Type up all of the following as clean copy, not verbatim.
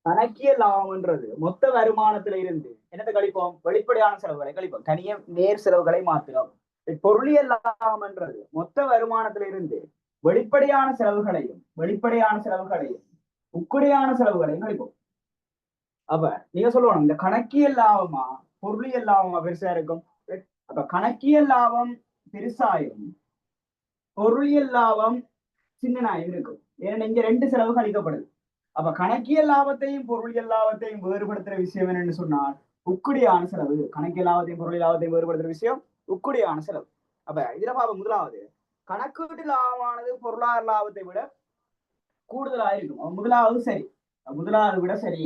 கணக்கியல் லாபம்ன்றது மொத்த வருமானத்துல இருந்து என்னத்தை கழிப்போம்? வெளிப்படையான செலவுகளை கழிப்போம். தனிய நேர் செலவுகளை மாத்திரம். பொருளியல் லாபம்ன்றது மொத்த வருமானத்துல இருந்து வெளிப்படையான செலவுகளையும் உக்குடையான செலவுகளையும் கழிப்போம். அப்ப நீங்க சொல்லணும், இந்த கணக்கியல் லாபமா பொருளியல் லாபமா பெருசா இருக்கும்? அப்ப கணக்கியல் லாபம் பெருசாயும் பொருளியல் லாபம் சின்னனாயும் இருக்கும். ஏன்னா இங்க ரெண்டு செலவு கழிக்கப்படுது. அப்ப கணக்கியல் லாபத்தையும் பொருளியல் லாபத்தையும் வேறுபடுத்துற விஷயம் என்னன்னு சொன்னால் உக்குடியான செலவு. கணக்கியல் லாபத்தையும் பொருளியல் லாபத்தையும் வேறுபடுத்துற விஷயம் உக்குடியான செலவு. அப்ப இதுல பாப்ப முதலாவது கணக்கீட்டு லாபமானது பொருளாதார லாபத்தை விட கூடுதலாயிருக்கும். முதலாவது சரி, முதலாவது விட சரி.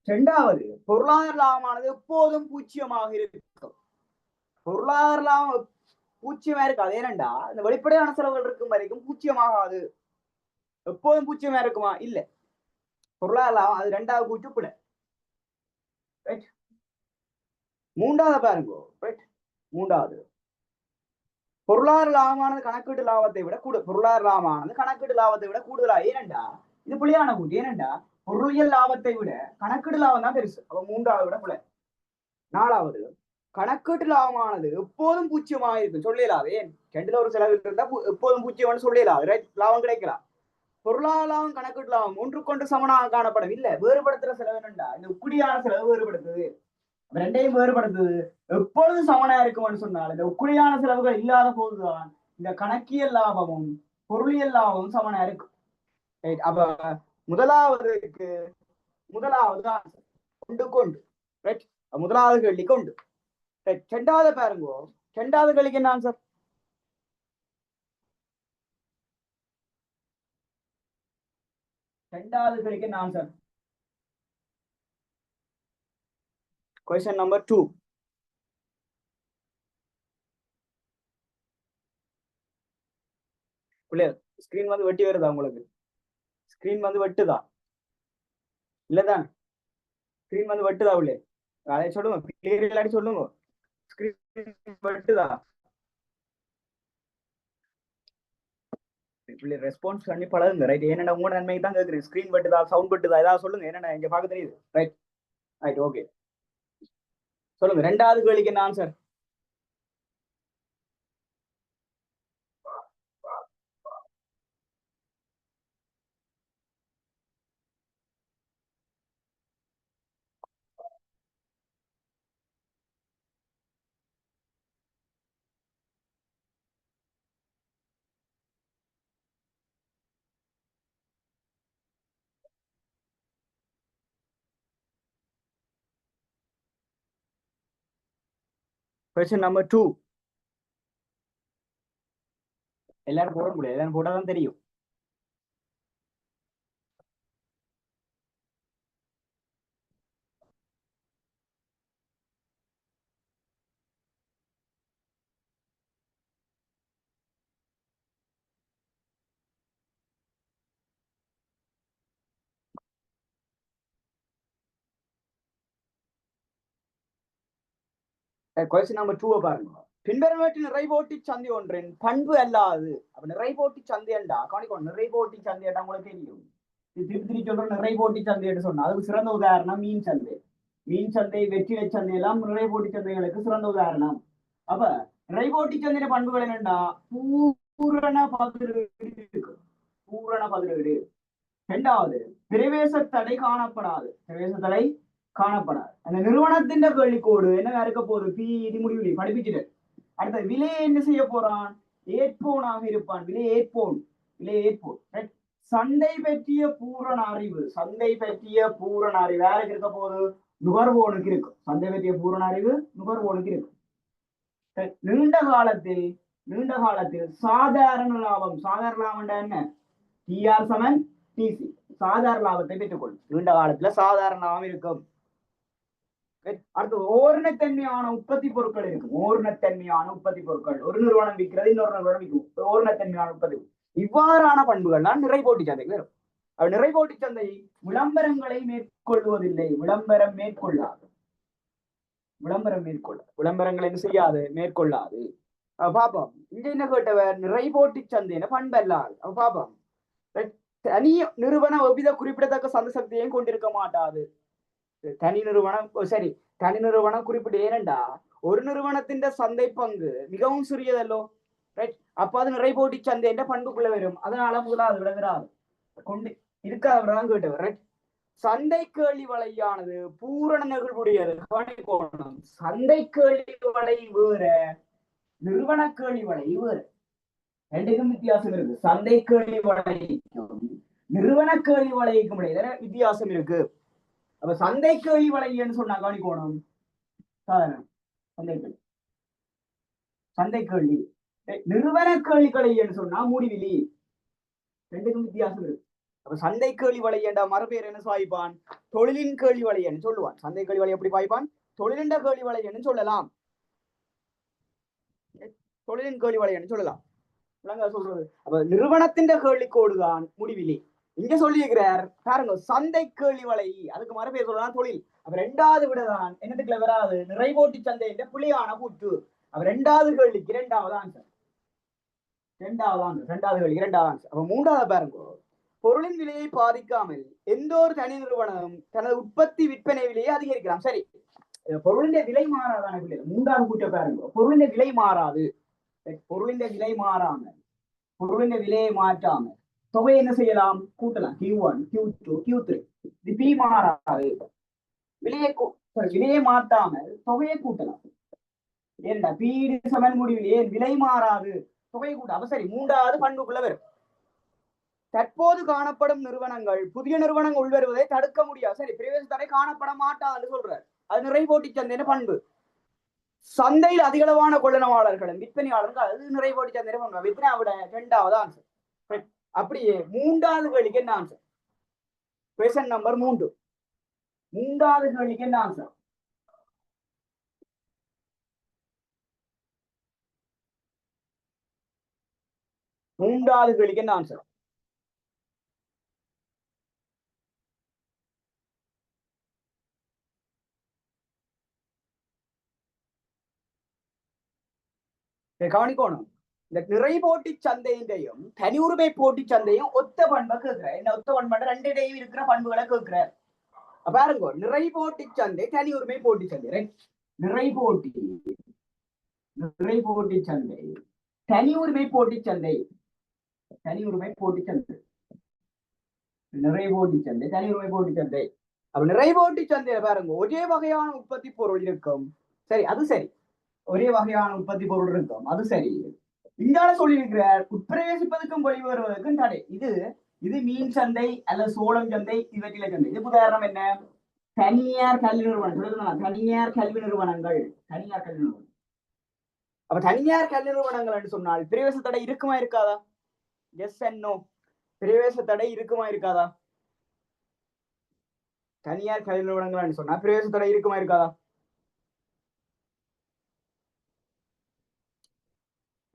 இரண்டாவது பொருளாதார லாபமானது எப்போதும் பூச்சியமாக இருக்கும். பொருளாதார லாபம் பூச்சியமா இருக்காது. ஏனண்டா இந்த வெளிப்படையான செலவுகள் இருக்கும் வரைக்கும் பூச்சியமாகாது. எப்போதும் பூச்சியமா இருக்குமா? இல்ல. பொருளாதார லாபம் அது ரெண்டாவது கூட்டுப்பிட. மூன்றாவது பாருங்க. மூன்றாவது பொருளாதார லாபமானது கணக்கீட்டு லாபத்தை விட பொருளாதார லாபமானது கணக்கீட்டு லாபத்தை விட கூடுதலா. ஏனண்டா இது புலியான கூட்டு. ஏனண்டா பொருளியல் லாபத்தை விட கணக்கீடு லாபம் தான் பெருசு. அப்ப மூன்றாவது விட புல. நாலாவது கணக்கீட்டு லாபமானது எப்போதும் பூச்சியமாக இருக்கு. சொல்லலாது. ஏன் ரெண்டுல ஒரு செலவு இருந்தா எப்போதும் பூச்சியம்னு சொல்லலாது. லாபம் கிடைக்கலாம். பொருளாதார லாபம் கணக்கீட்டு லாபம் ஒன்றுக்கொண்டு சமனாக காணப்படும். இல்ல, வேறுபடுத்துற செலவு என்னண்டா இந்த உக்குடியான செலவு வேறுபடுத்துது. ரெண்டையும் வேறுபடுத்துது. எப்பொழுதும் சமனா இருக்கும்னு சொன்னால் இந்த உக்குடியான செலவுகள் இல்லாத போதுதான் இந்த கணக்கியல் லாபமும் பொருளியல் லாபமும் சமனா இருக்கும். அப்ப முதலாவதுக்கு முதலாவது கொண்டு கொண்டு ரைட். முதலாவது கேள்விக்கு உண்டு. ரெண்டாவது பாருங்க. ரெண்டாவது கேள்விக்கு என்ன ஆன்சர்? ரெண்டாவது கேள்விக்கு என்ன ஆன்சர்? Question number 2. ஸ்கிரீன் வந்து வெட்டி வருதா உங்களுக்கு? ஸ்கிரீன் வந்து வெட்டுதா இல்லதான்? ஸ்கிரீன் வந்து வெட்டுதா உள்ளே? அதை சொல்லுங்க, கிளியர் இல்லாட்டி சொல்லுங்க. ஸ்கிரீன் வெட்டுதா? ரெஸ்பான்ஸ் பண்ணி பழகுங்க ரைட். என்னடா உங்க நன்மைக்கு தான் கேட்குறேன். ஸ்கிரீன் வெட்டுதா, சவுண்ட் வெட்டுதா, ஏதாவது சொல்லுங்க. என்னடா இங்க பார்க்க தெரியுது ரைட். Right, okay. சொல்லுங்க, ரெண்டாவது கேள்விக்கு என்ன ஆன்சர்? Question number 2. எல்லாரும் போட முடியாது, எல்லாரும் போட்டாதான் தெரியும். கொஸ்டின் நம்பர் 2 பாருங்க. பின்வருவற்றில் நிறைவோட்டி சந்தை ஒன்றின் பண்பு அல்லாது. அப்ப நிறைவோட்டி சந்தைண்டா கவனிக்கணும். நிறைவோட்டி சந்தைண்டா உங்களுக்கு தெரியும். திருத்தி சொல்ற நிறைவோட்டி சந்தைன்னு சொன்னா அதுக்கு சிறந்த உதாரணம் மீன் சந்தை. மீன் சந்தை, வெற்றிலை சந்தை எல்லாம் நிறைவோட்டி சந்தைகளுக்கு சிறந்த உதாரணம். அப்ப நிறைவோட்டி சந்தைய பண்புகள் என்னண்டா பூரண பதிலீடு. பூரண பதிலீடு. இரண்டாவது பிரவேச தடை காணப்படாது. பிரவேச தடை காணப்படாது. அந்த நிறுவனத்தின் கேள்விக்கோடு என்ன இருக்க போகுது? பிஇடி முடிவு படிப்பிச்சுட்டு அடுத்த விலை என்ன செய்ய போறான்? ஏற்போனாக இருப்பான். விலை ஏற்போன். சந்தை பற்றிய பூரண அறிவு. சந்தை பற்றிய பூரண அறிவு யாருக்கு இருக்க போகுது? நுகர்வோனுக்கு இருக்கும். சந்தை பற்றிய பூரண அறிவு நுகர்வோனுக்கு இருக்கும். நீண்ட காலத்தில் சாதாரண லாபம். சாதாரண லாபம் என்ன? டிஆர் சமன் டிசி. சாதாரண லாபத்தை பெற்றுக்கொள்ளும். நீண்ட காலத்துல சாதாரண லாபம் இருக்கும். அடுத்து ஓரணத்தன்மையான உற்பத்தி பொருட்கள் இருக்கும். ஓரணத்தன்மையான உற்பத்தி பொருட்கள். ஒரு நிறுவனம் விற்கிறது, இன்னொரு நிறுவனம் விற்கும். ஓரணத்தன்மையான உற்பத்தி. இவ்வாறான பண்புகள் தான் நிறைபோட்டி சந்தைக்கு வரும். நிறைபோட்டி சந்தை விளம்பரங்களை மேற்கொள்வதில்லை. விளம்பரம் மேற்கொள்ளாது. விளம்பரங்கள் என்ன செய்யாது? மேற்கொள்ளாது. பாப்போம். இங்க என்ன கேட்டவர்? நிறைபோட்டி சந்தை பண்பு அல்லாது. பாப்போம். தனி நிறுவனம் எவ்வித குறிப்பிடத்தக்க சந்தை சக்தியையும் கொண்டிருக்க மாட்டாது. தனி நிறுவனம் சரி, தனி நிறுவனம் குறிப்பிட்டு ஏனண்டா ஒரு நிறுவனத்தின் சந்தை பங்கு மிகவும் சிறியதல்லோ, ரைட்? அப்ப அது நிறை போட்டி சந்தை பண்புக்குள்ள வரும். அதனால முதலாவது விடவிடாது கொண்டு இருக்காதான் கேட்டவர், ரைட்? சந்தை கேள்வி வலையானது பூரண நெகிழ்வுடையது. சந்தை கேள்வி வலை வேற, நிறுவன கேள்வி வலை வேற, ரெண்டுக்கும் வித்தியாசம் இருக்கு. சந்தை கேள்வி வலைக்கும் நிறுவன கேள்வி வலைக்கும் இடையில வித்தியாசம் இருக்கு. அப்ப சந்தை கேள்வி வலைன்னு சொன்னா கவனிக்கணும். சந்தை கேள்வி, சந்தை கேள்வி. நிறுவன கேள்விகளை சொன்னா முடிவிலி. ரெண்டுக்கும் வித்தியாசம் இருக்கு. அப்ப சந்தை கேள்வி வலை என்ற மறுபெயர் என்ன பாய்ப்பான்? தொழிலின் கேள்வி வலை என்று சொல்லுவான். சந்தை கேள்வி வலை எப்படி பாய்ப்பான்? தொழிலின் கேள்வி வலை என்று சொல்லலாம். தொழிலின் கேள்வி வலை என்று சொல்லலாம். சொல்றது அப்ப நிறுவனத்தின் கேள்விக்கோடுதான் முடிவிலி. இங்க சொல்லியிருக்கிறார் பாருங்க, சந்தை கேள்வி வலை, அதுக்கு மறுபெயர் சொல்லலாம் தொழில். அப்ப ரெண்டாவது விடதான் என்னத்துக்குள்ள வராது, நிறைவோட்டி சந்தை என்ற புள்ளியான கூற்று. அப்ப ரெண்டாவது கேள்விக்கு இரண்டாவது ஆன்சர், ரெண்டாவது கேள்வி இரண்டாவது ஆன்சர். அப்ப மூன்றாவது பாருங்க, பொருளின் விலையை பாதிக்காமல் எந்த ஒரு தனி நிறுவனம் தனது உற்பத்தி விற்பனை விலையை அதிகரிக்கலாம். சரி, பொருளின் விலை மாறாதான பிள்ளை. மூன்றாவது கூட்ட பாருங்க, பொருளின் விலை மாறாது. பொருளின் விலை மாறாம, பொருளின் விலையை மாற்றாம தொகை என்ன செய்யலாம்? கூட்டலாம். Q1, Q2, Q3. இது பி மாறாது. விலையை மாற்றாமல் தொகையை கூட்டலாம். ஏன்டா பீடு சமன் முடிவில் ஏன் விலை மாறாது, தொகை கூட்ட. அப்ப சரி, மூன்றாவது பண்புக்குள்ள வரும். தற்போது காணப்படும் நிறுவனங்கள் புதிய நிறுவனங்கள் உள்வருவதை தடுக்க முடியாது. சரி, பிரவேச தடை காணப்பட மாட்டாதுன்னு சொல்றாரு. அது நிறை போட்டி சந்தையின் பண்பு. சந்தையில் அதிகளவான கொள்ளனவாளர்களும் விற்பனையாளர்கள் அது நிறை போட்டி சந்தை பண்பு. விற்பனை விட இரண்டாவது ஆன்சர். அப்படியே மூன்றாவது கேள்விக்கு என்ன ஆன்சர்? Question number 3. மூன்றாவது கேள்விக்கு என்ன ஆன்சர்? மூன்றாவது கேள்விக்கு என்ன ஆன்சர்? கவனிக்கணும், இந்த நிறை போட்டி சந்தையின்றையும் தனி உரிமை போட்டி சந்தையும் ஒத்த பண்பை கேட்கிற. என்ன ஒத்த பண்பு? ரெண்டு இடையும் இருக்கிற பண்புகளை கேட்கிற. பாருங்க, நிறை போட்டி சந்தை தனி உரிமை போட்டி சந்தை. நிறை போட்டி சந்தை தனி உரிமை போட்டி சந்தை, தனி உரிமை போட்டி சந்தை, நிறை போட்டி சந்தை தனி உரிமை போட்டி சந்தை. அப்ப நிறை போட்டி சந்தையில பாருங்க, ஒரே வகையான உற்பத்தி பொருள் இருக்கும். சரி, அது சரி, ஒரே வகையான உற்பத்தி பொருள் இருக்கும், அது சரி. இங்கால சொல்லியிருக்கிறார் உட்பிரவேசிப்பதற்கும் வெளிவருவதற்கும் தடை. இது இது மீன் சந்தை அல்லது சோளம் சந்தை, இவற்றில சந்தை. இதுக்கு உதாரணம் என்ன? தனியார் கல்வி நிறுவனம். தனியார் கல்வி நிறுவனங்கள், தனியார் கல்வி நிறுவனம். அப்ப தனியார் கல்வி நிறுவனங்கள் என்று சொன்னால் பிரவேச தடை இருக்குமா இருக்காதா? Yes and no. பிரவேச தடை இருக்குமா இருக்காதா? தனியார் கல்வி நிறுவனங்கள் சொன்னா பிரவேச தடை இருக்குமா இருக்காதா?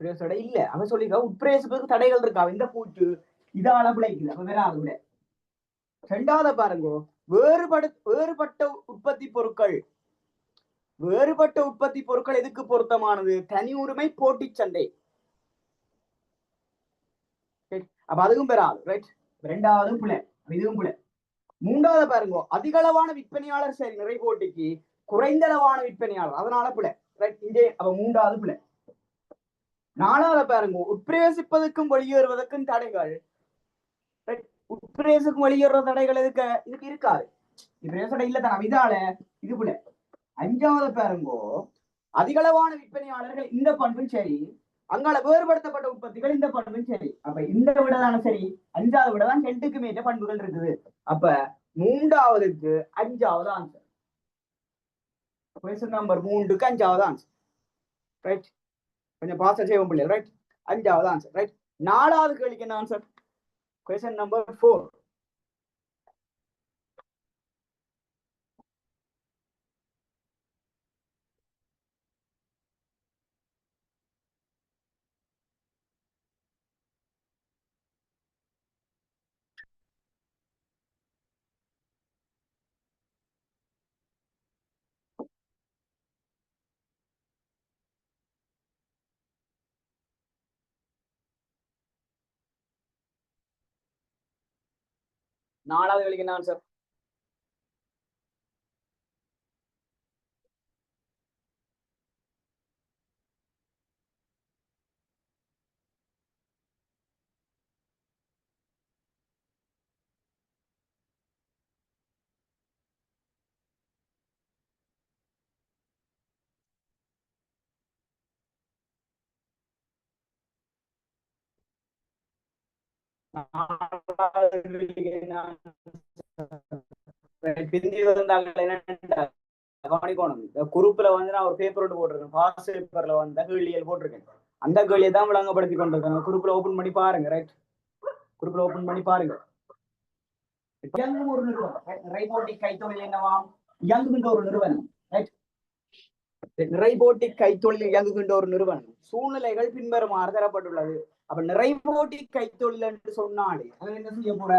பிரவேச தடை இல்ல. அவன் சொல்லிக்கா உட்பிரவேசத்துக்கு தடைகள் இருக்கா? இந்த பூட்டு இதால பிழைக்குது. அப்ப வேற அது விட. ரெண்டாவது பாருங்க, வேறுபட்ட உற்பத்தி பொருட்கள். வேறுபட்ட உற்பத்தி பொருட்கள் எதுக்கு பொருத்தமானது? தனி உரிமை போட்டி சந்தை. அப்ப அதுவும் பெறாது, ரைட்? ரெண்டாவதும் பிள்ளை, இதுவும் பிள்ளை. மூன்றாவது பாருங்க, அதிகளவான விற்பனையாளர் சரி நிறை போட்டிக்கு குறைந்தளவான விற்பனையாளர், அதனால பிள்ளை, ரைட்? இங்கே அப்ப மூன்றாவது பிள்ளை. நாலாவது பாருங்க, உட்பிரவேசிப்பதற்கும் வெளியேறுவதற்கும் தடைகள். உட்பிரவேசத்துக்கும் வெளியேற தடைகள் இதுக்கு இருக்காது. பிரவேச இல்ல தானே, இதால இது பிள்ளை. அஞ்சாவது பாருங்கோ, அதிகளவான விற்பனையாளர்கள் இந்த பண்பும் சரி, அங்கால வேறுபடுத்தப்பட்ட உற்பத்திகள் இந்த பண்பும் சரி. அப்ப இந்த விடதான சரி, அஞ்சாவது விடதான் ரெண்டுக்கு மேற்ற பண்புகள் இருக்குது. அப்ப மூன்றாவதுக்கு அஞ்சாவது ஆன்சர். கொஸ்டின் நம்பர் 3க்கு அஞ்சாவது ஆன்சர், ரைட்? கொஞ்சம் பாச செய்வோம் பிள்ளை, ரைட்? அஞ்சாவது ஆன்சர், ரைட்? நாலாவது கேள்விக்கு என்ன ஆன்சர்? Question number 4. 4வது கேள்விக்கு என்ன ஆன்சர்? கவனிக்கணும். குரூப்ல வந்து நான் ஒரு பேப்பர் ஒன்று போட்டிருக்கேன். பாஸ் பேப்பர்ல வந்து கேள்விகள் போட்டிருக்கேன். அந்த கேள்வியை தான் விளங்கப்படுத்தி கொண்டிருக்கேன். குரூப்ல ஓபன் பண்ணி பாருங்க. ரைட், குரூப்ல ஓபன் பண்ணி பாருங்க. ஒரு நிறுவனம் ரைபோட்டிக் கைத்தொழில் என்னவாம்? இயங்குகின்ற ஒரு நிறுவனம். நிறைபோட்டிக் கைத்தொழில் இயங்குகின்ற ஒரு நிறுவனம். சூழ்நிலைகள் பின்வருமாறு தரப்பட்டுள்ளது. அப்ப நிறைபோட்டிக் கைத்தொழில் என்று சொன்னாலே அது என்ன செய்ய போற?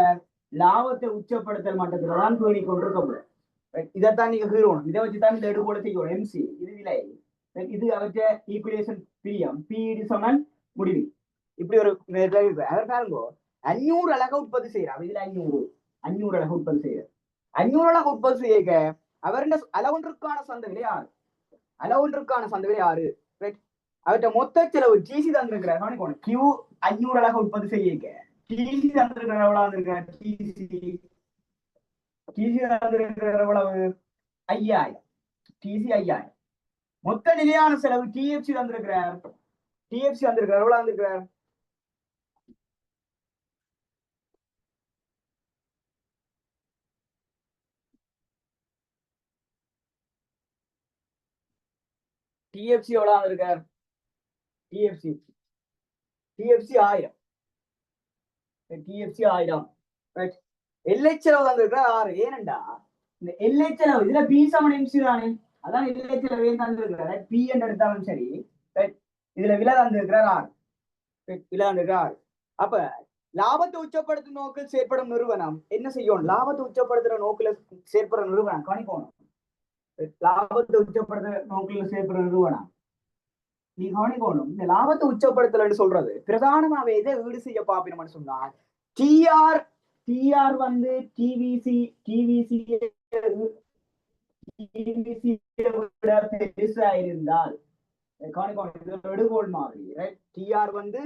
லாபத்தை உச்சப்படுத்தல் மட்டத்துல தான் பேணி கொண்டிருக்க போற. இதைத்தான் நீங்க கீழணும். இதை வச்சுதான் இந்த எடுபோல செய்யணும். எம்சி இது விலை, இது அவற்றை ஈக்குவேஷன் பிஎம் பிஇடி சொன்னால் முடிவு. இப்படி ஒரு அவர் பாருங்க, 500 அழகா உற்பத்தி செய்யறார். இதுல 500 அழகா உற்பத்தி செய்யறார். 500 அழகா உற்பத்தி செய்ய அவர் அளவொன்றுக்கான சந்தை விலை 6. அளவொன்றுக்கான சந்தை விலை 6. அவற்றை மொத்த செலவு டிசி தந்திருக்கிறார். கியூ 500 அழகா உற்பத்தி செய்ய டிசி தந்திருக்கிற எவ்வளவு வந்திருக்கிறார்? டிசி தந்திருக்கிற எவ்வளவு? 5000. டிசி 5000. மொத்த நிலையான செலவு டிஎஃப்சி தந்திருக்கிறார். டிஎஃப்சி வந்திருக்கிறார். எவ்வளவு வந்திருக்கிறார்? டிஎஃப்சி எவ்வளவு வந்திருக்கார்? டிஎஃப்சி 1000. டிஎஃப்சி 1000. எல்லை செலவு தந்திருக்கிறார் 6. ஏனண்டா இந்த எல்லை செலவு இதுல பி சமன் எம்சி தானே, அதான் எல்லை செலவு தந்திருக்கிறார். பி என்று எடுத்தாலும் சரி, இதுல விலை தந்திருக்கிறார் 6. விலை தந்திருக்கிறார் 6. அப்ப லாபத்தை உச்சப்படுத்தும் நோக்கில் செயற்படும் நிறுவனம் என்ன செய்யும்? லாபத்தை உச்சப்படுத்துற நோக்கில செயற்படுற நிறுவனம் கவனிக்கணும். லாபத்தை உச்சப்படுத்துற நோக்கில் செயற்படுற நிறுவனம் நீ கவனிக்கணும். இந்த லாபத்தை உச்சப்படுத்தலன்னு சொல்றது பிரதானமாவே இதை ஈடு செய்ய பாப்பினு சொன்னால் டிஆர் டிஆர் வந்து டிவிசி பெருசா இருந்தால் எடுகோள் மாதிரி டிஆர் வந்து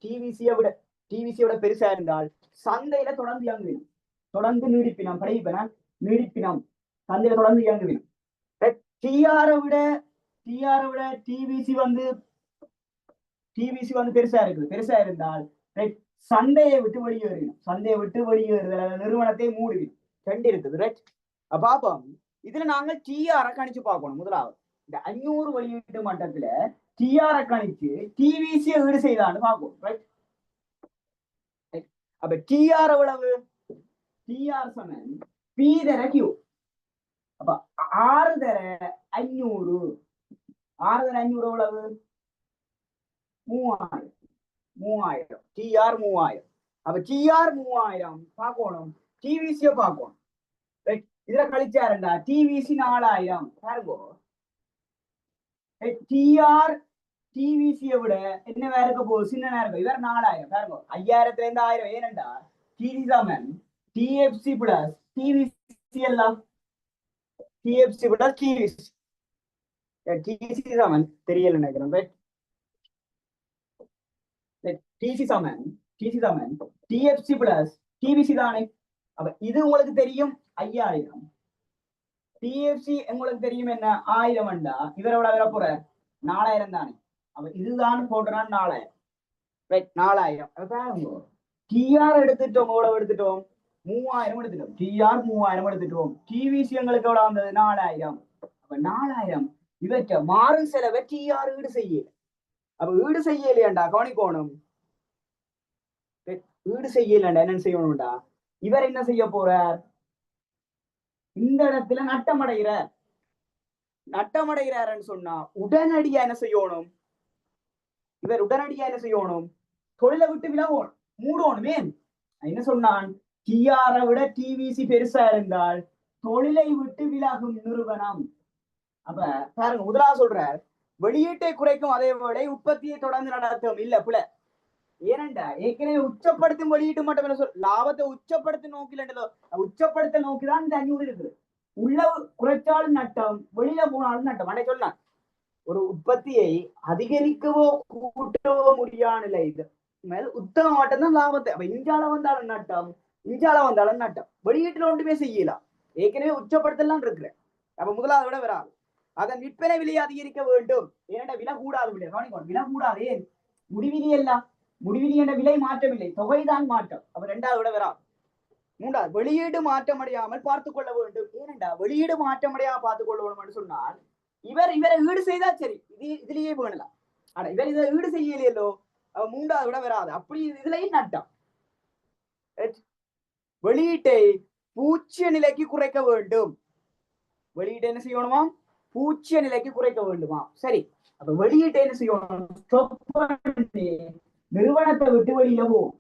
டிவிசியை விட பெருசா இருந்தால் சந்தையில தொடர்ந்து இயங்குவினம், தொடர்ந்து நீடிப்பினம் படைப்பினம் நீடிப்பினம் சந்தையில தொடர்ந்து இயங்குவினம். டிஆரை விட டிவிசி வந்து பெருசா இருக்குது. பெருசா இருந்தால் சந்தையை விட்டு வெளியேறினோம். சந்தையை விட்டு வெளியேறுதல் நிறுவனத்தை மூடுவிடும். 2 இருக்குது. ரைட், பாப்போம். இதுல நாங்கள் டிஆரை கணிச்சு பார்க்கணும். முதலாவது இந்த 500 வெளியீட்டு மட்டத்துல டிஆரை கணிச்சு டிவிசியை ஈடு செய்தான்னு பார்ப்போம். ரைட், அப்ப டிஆர் எவ்வளவு? டிஆர் சமன் பி தர கியூ. அப்ப 6 தர 500. 6 தர 500 எவ்வளவு? 3000. டிஆர் 3000. அப்ப டிஆர் 3000 பார்க்கணும். டிவிசிய பார்க்கணும். இதுல கழிச்சாருண்டா டிவிசி 4000. பாருங்க, டிஆர் டிவிசியை விட என்ன வேற இருக்க போகுது? சின்ன நேரம். இவர் 4000. பாருங்க, 5000ல இருந்து 1000. ஏனண்டா டிசி சமன் டிஎஃப்சி பிளஸ் டிவிசி எல்லாம் டிஎஃப்சி பிளஸ் டிவிசி. டிசி சமன் தெரியல நினைக்கிறேன். டிசி சமன் டிஎஃப்சி பிளஸ் டிவிசி தானே. அப்ப இது உங்களுக்கு தெரியும் 5000. டிஎஃப்சி உங்களுக்கு தெரியும் என்ன? 1000 வேண்டா. இவர் எவ்வளவு வர போற? 4000 தானே. அப்ப இதுதான் போட்டுனா 4000. 4000. டிஆர் எடுத்துட்டோம். எவ்வளவு எடுத்துட்டோம்? 3000 எடுத்துட்டோம். டிஆர் 3000 எடுத்துட்டோம். டிவிசி எங்களுக்கு எவ்வளவு வந்தது? 4000. அப்ப 4000 இவற்றை மாறும் செலவை டிஆர் ஈடு செய்ய. அப்ப ஈடு செய்யலையாண்டா கவனிக்கணும். ஈடு செய்யலண்டா என்ன செய்யணும்டா? இவர் என்ன செய்ய போறார்? இந்த இடத்துல நட்டமடைகிறார்னு சொன்னா உடனடியா என்ன செய்யணும்? இவர் உடனடியா என்ன செய்யணும்? தொழிலை விட்டு விலகணும், மூடணும். ஏன் என்ன சொன்னான்? டிஆரை விட டிவிசி பெருசா இருந்தால் தொழிலை விட்டு விலகும் நிறுவனம். அப்ப பாருங்க, முதலாக சொல்ற வெளியீட்டை குறைக்கும் அதே வேளை உற்பத்தியை தொடர்ந்து நடத்தும். இல்ல பிள்ளை, ஏனண்டா ஏற்கனவே உச்சப்படுத்தும் வெளியீட்டு மட்டும் என்ன சொல் லாபத்தை உச்சப்படுத்த நோக்கிலண்டோ உச்சப்படுத்த நோக்கிதான் இந்த 500 இருக்குது. உள்ள குறைச்சாலும் நட்டம், வெளியில போனாலும் நட்டம். அன்னை சொன்னான் ஒரு உற்பத்தியை அதிகரிக்கவோ கூட்டவோ முடியாத நிலை இது மேல் உத்தம மட்டும்தான் லாபத்தை. அப்ப இஞ்சால வந்தாலும் நட்டம், இஞ்சால வந்தாலும் நட்டம். வெளியீட்டுல ஒன்றுமே செய்யலாம், ஏற்கனவே உச்சப்படுத்தலாம் இருக்கிறேன். அப்ப முதலாவது விட வராது. அதன் விற்பனை விலையை அதிகரிக்க வேண்டும். ஏன்னா விலை கூடாது, விலை கூடாது. ஏன் முடிவிலி எல்லாம் முடிவிலி என்ற விலை மாற்றவில்லை, தொகைதான் மாற்றம். அப்ப ரெண்டாவது விட வராது. மூன்றாவது வெளியீடு மாற்றமடையாமல் பார்த்துக் கொள்ள வேண்டும். ஏனென்றா வெளியீடு மாற்றமடையாமல் பார்த்துக் கொள்ள வேண்டும் என்று சொன்னால் இவரை ஈடு செய்தா சரி, இதுலயே வேணலாம். ஆனா இவர் இதை ஈடு செய்யலையோ மூன்றாவது விட வராது. அப்படி இதுலயும் நட்டம். வெளியீட்டை பூச்சிய நிலைக்கு குறைக்க வேண்டும். வெளியீட்டை என்ன செய்யணுமா? பூச்சிய நிலைக்கு குறைக்க வேண்டுமா? சரி, அப்ப வெளியீட்டை என்ன செய்யணும்? நிறுவனத்தை விட்டு வெளியில போகும்.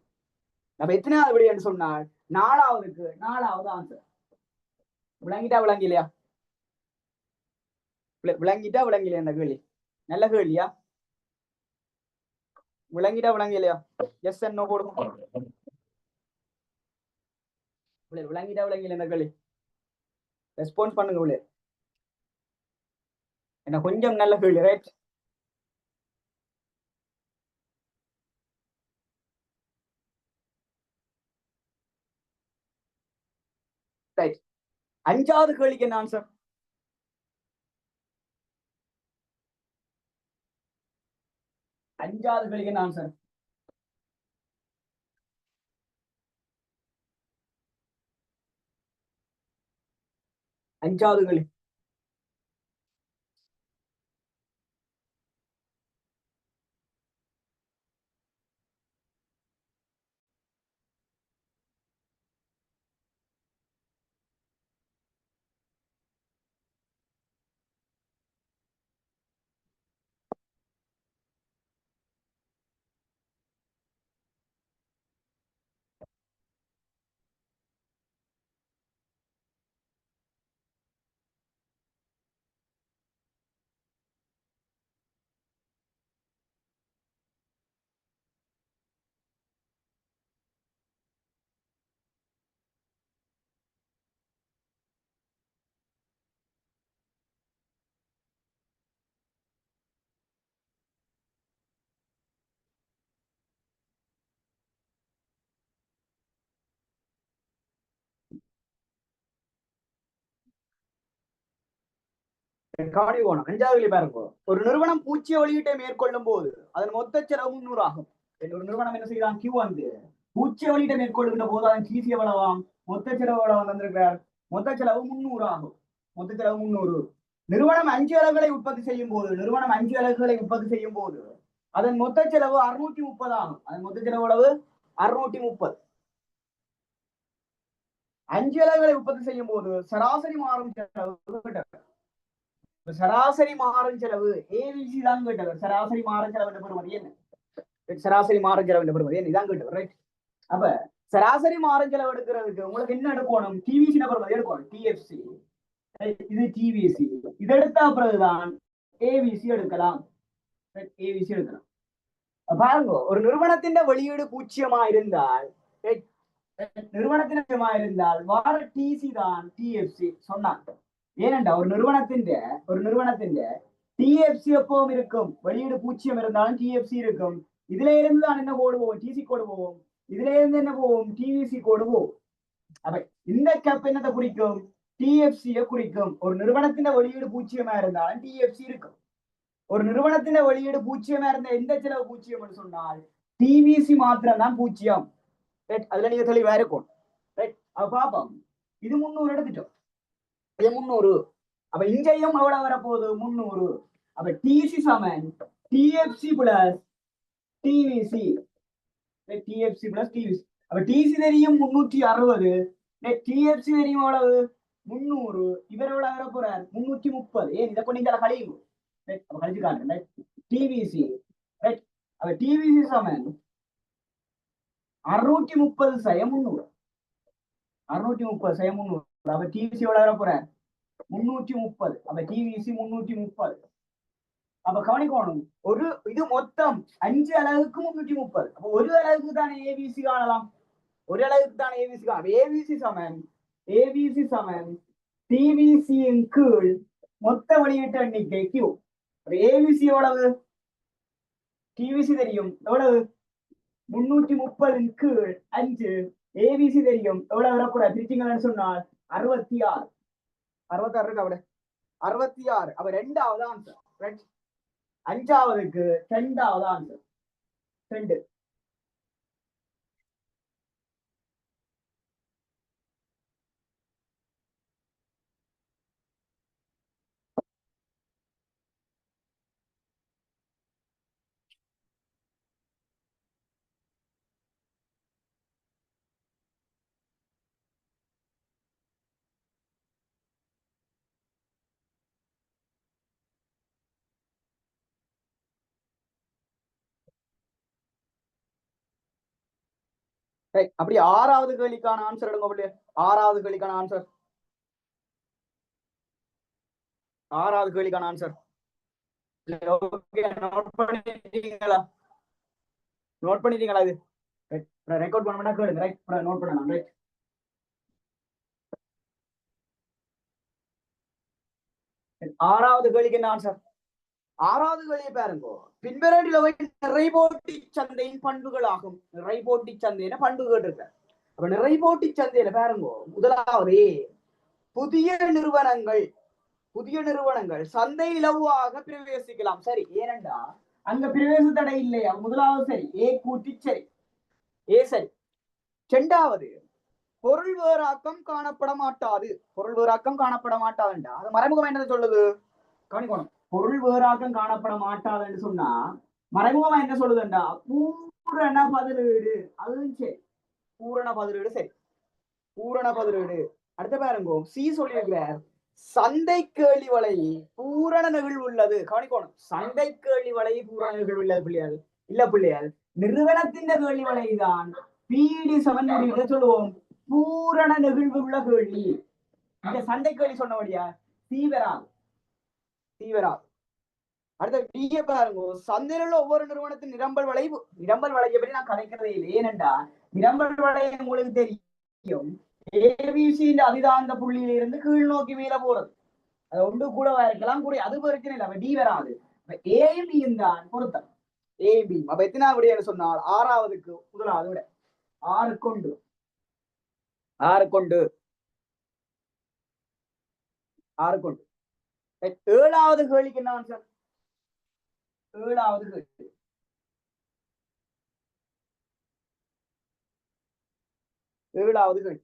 நம்ம எத்தனாவது விட என்று சொன்னால் நாலாவது ஆன்சர். விளங்கிட்டா விளங்கிலையா? விளங்கிட்டா விளங்கிலையா? இந்த கேள்வி நல்ல கேள்வியா? விளங்கிட்டா விளங்கிலையா? எஸ் என்ன போடுவோம். விளங்கிட்டா விளங்கில இந்த கேள்வி ரெஸ்பான்ஸ் பண்ணுங்க. உள்ள என்ன கொஞ்சம் நல்ல கேள்வி, ரைட்? ரைட். அஞ்சாவது கேள்விக்கு என்ன ஆன்சர்? அஞ்சாவது கேள்விக்கு என்ன ஆன்சர்? அஞ்சாவது கேள்வி கவனிக்கணும். அஞ்சாவது பாருங்க. ஒரு நிறுவனம் பூச்சிய வெளியீட்டை மேற்கொள்ளும் போது அதன் மொத்த செலவு 300 ஆகும். ஒரு நிறுவனம் என்ன செய்யலாம்? கியூ வந்து பூச்சிய வெளியீட்டை மேற்கொள்கின்ற போது அதன் சிசி எவ்வளவாம்? மொத்த செலவு எவ்வளவு வந்திருக்கிறார்? மொத்த செலவு 300 ஆகும். மொத்த செலவு 300. நிறுவனம் 5 அலகுகளை உற்பத்தி செய்யும் போது அதன் மொத்த செலவு 630 ஆகும். அதன் மொத்த செலவு எவ்வளவு? 630. 5 அலகுகளை உற்பத்தி செய்யும் போது சராசரி மாறும் செலவு சராசரி மாறும் செலவு ஏவிசி தான் கேட்டவர். சராசரி மாறும் செலவு பெறுமதி என்ன? சராசரி மாறும் செலவு பெறுமதி என்ன? இதான் கேட்டவர், ரைட்? அப்ப சராசரி மாறும் செலவு எடுக்கிறதுக்கு உங்களுக்கு என்ன எடுக்கணும்? டிவிசி பெறுமதி எடுக்கணும். டிஎஃப்சி, இது டிவிசி. இது எடுத்த பிறகுதான் ஏவிசி எடுக்கலாம். ஏவிசி எடுக்கலாம். பாருங்க, ஒரு நிறுவனத்தின் வெளியீடு பூச்சியமா இருந்தால் வார டிசி தான் டிஎஃப்சி சொன்னாங்க. ஏனென்றா ஒரு நிறுவனத்தின் டிஎஃப்சி எப்பவும் இருக்கும். வெளியீடு பூச்சியம் இருந்தாலும் டிஎஃப்சி இருக்கும். இதுல இருந்து தான் என்ன கோடு போவோம்? டிசி கோடு போவோம். இதுல இருந்து என்ன போவோம்? டிவிசி கோடு போவோம். அப்ப இந்த கேப் என்னத்தை குறிக்கும்? டிஎஃப்சியை குறிக்கும். ஒரு நிறுவனத்தின் வெளியீடு பூச்சியமா இருந்தாலும் டிஎஃப்சி இருக்கும். ஒரு நிறுவனத்தின் வெளியீடு பூச்சியமா இருந்த எந்த செலவு பூச்சியம் சொன்னால் டிவிசி மாத்திரம் தான் பூச்சியம். அதுல நீங்க தெளிவா இருக்கும். பாப்போம். இது 300 எடுத்துட்டோம். இது 300. அப்ப இங்கேயும் எவ்வளவு வரப்போகுது? 300. அப்ப டிசி சமன் DFC plus DVC. DFC plus DVC. அப்ப டிசி தெரியும் 360. டிஎஃப்சி தெரியும் எவ்வளவு? 300. இவர் எவ்வளவு வர போறார்? 330. ஏன் இதை பண்ணி கழியும்? கழிச்சு காட்டுறேன். டிவிசி, அப்ப டிவிசி சமன் 630 சய 300. 630 சய 300. அப்ப டிவிசி எவ்வளவு வர போற? 330. அப்ப டிவிசி 330. அப்ப கவனிக்கணும், ஒரு இது மொத்தம் 5 அலகுக்கு 330. அப்ப ஒரு அலகுக்கு தான் ஏபிசி காணலாம், ஒரு அலகுக்கு தான் ஏபிசி காணலாம். ஏபிசி சமன் டிவிசியின் கீழ் மொத்த வெளியீட்டு எண்ணிக்கை கியூ. ஏபிசி எவ்வளவு, டிவிசி தெரியும் எவ்வளவு, 330 கீழ் 5. ஏபிசி தெரியும் எவ்வளவு வரக்கூடாது, பிரிச்சிங்கன்னு சொன்னால் 66. 66 இருக்கு அவட 66. அப்ப 2வது ஆன்சர். 5வதுக்கு 2வது ஆன்சர் 2. அப்படி 6வது கேள்விக்கான ஆன்சர் எடுங்க. 6வது கேள்விக்கான ஆன்சர், 6வது கேள்விக்கான ஆன்சர். நோட் பண்ணிட்டீங்களா, நோட் பண்ணிட்டீங்களா? இது ரெக்கார்ட் பண்ணா கேளுங்க. ரைட், நோட் பண்ணலாம். ரைட், 6வது கேள்விக்கு என்ன ஆன்சர்? 6வது கேள்வியை பாருங்க. பின்வருவனவை நிறைபோட்டி சந்தையின் பண்புகள் ஆகும். நிறைபோட்டி சந்தையின பண்புகள் இருக்கு. அப்ப நிறைபோட்டி சந்தையில பாருங்க, முதலாவது புதிய நிறுவனங்கள் சந்தை இலவாக பிரவேசிக்கலாம். சரி, ஏனென்றா அங்க பிரவேச தடை இல்லையா, முதலாவது சரி. ஏ கூட்டி சரி, ஏ சரி. 2வது பொருள் வேறாக்கம் காணப்பட மாட்டாது. பொருள் வேறாக்கம் காணப்பட மாட்டாதுண்டா அது மறைமுகம் என்னது சொல்லுது, கவனிக்கணும். பொருள் வேறாக்கம் காணப்பட மாட்டாதுன்னு சொன்னா மறைமுகமா என்ன சொல்லுதுண்டா, பூரண பதிலீடு. அதுவும் சரி, பூரண பதிலீடு சரி, பூரண பதிலீடு. அடுத்த பாருங்க, சி சொல்லியிருக்கிறார் சந்தை கேள்வி வலை பூரண நிகழ்வு உள்ளது. கவனிக்கணும், சந்தை கேள்வி வலை பூரண நிகழ்வு உள்ளது பிள்ளையாது இல்ல பிள்ளையாது. நிறுவனத்தின் கேள்வி வலைதான் பிடி சமன் சொல்லுவோம் பூரண நிகழ்வு உள்ள கேள்வி. இந்த சந்தை கேள்வி சொன்னபடியா தீவிராது. அடுத்த டிய பாருங்க, சந்தையில் உள்ள ஒவ்வொரு நிறுவனத்தின் நிரம்பல் வளைவை பற்றி நான் கலைக்கிறதே இல்லை. ஏனென்றா நிரம்பல் வளை உங்களுக்கு தெரியும், ஏபிசி அதிதாந்த புள்ளியில இருந்து கீழ் நோக்கி மேல போறது. அது ஒன்று கூட இருக்கலாம், கூட அது பிரச்சனை இல்லை. டி வராது. ஏயும் பியும் தான் பொருத்தம், ஏயும் பி. அப்ப எத்தனாவது விட சொன்னால் 6வதுக்கு முதலாவது விட 6 கொண்டு 7வது கேள்விக்கு என்ன ஆன்சர்? 7வது கேள்வி, 7வது கேள்வி.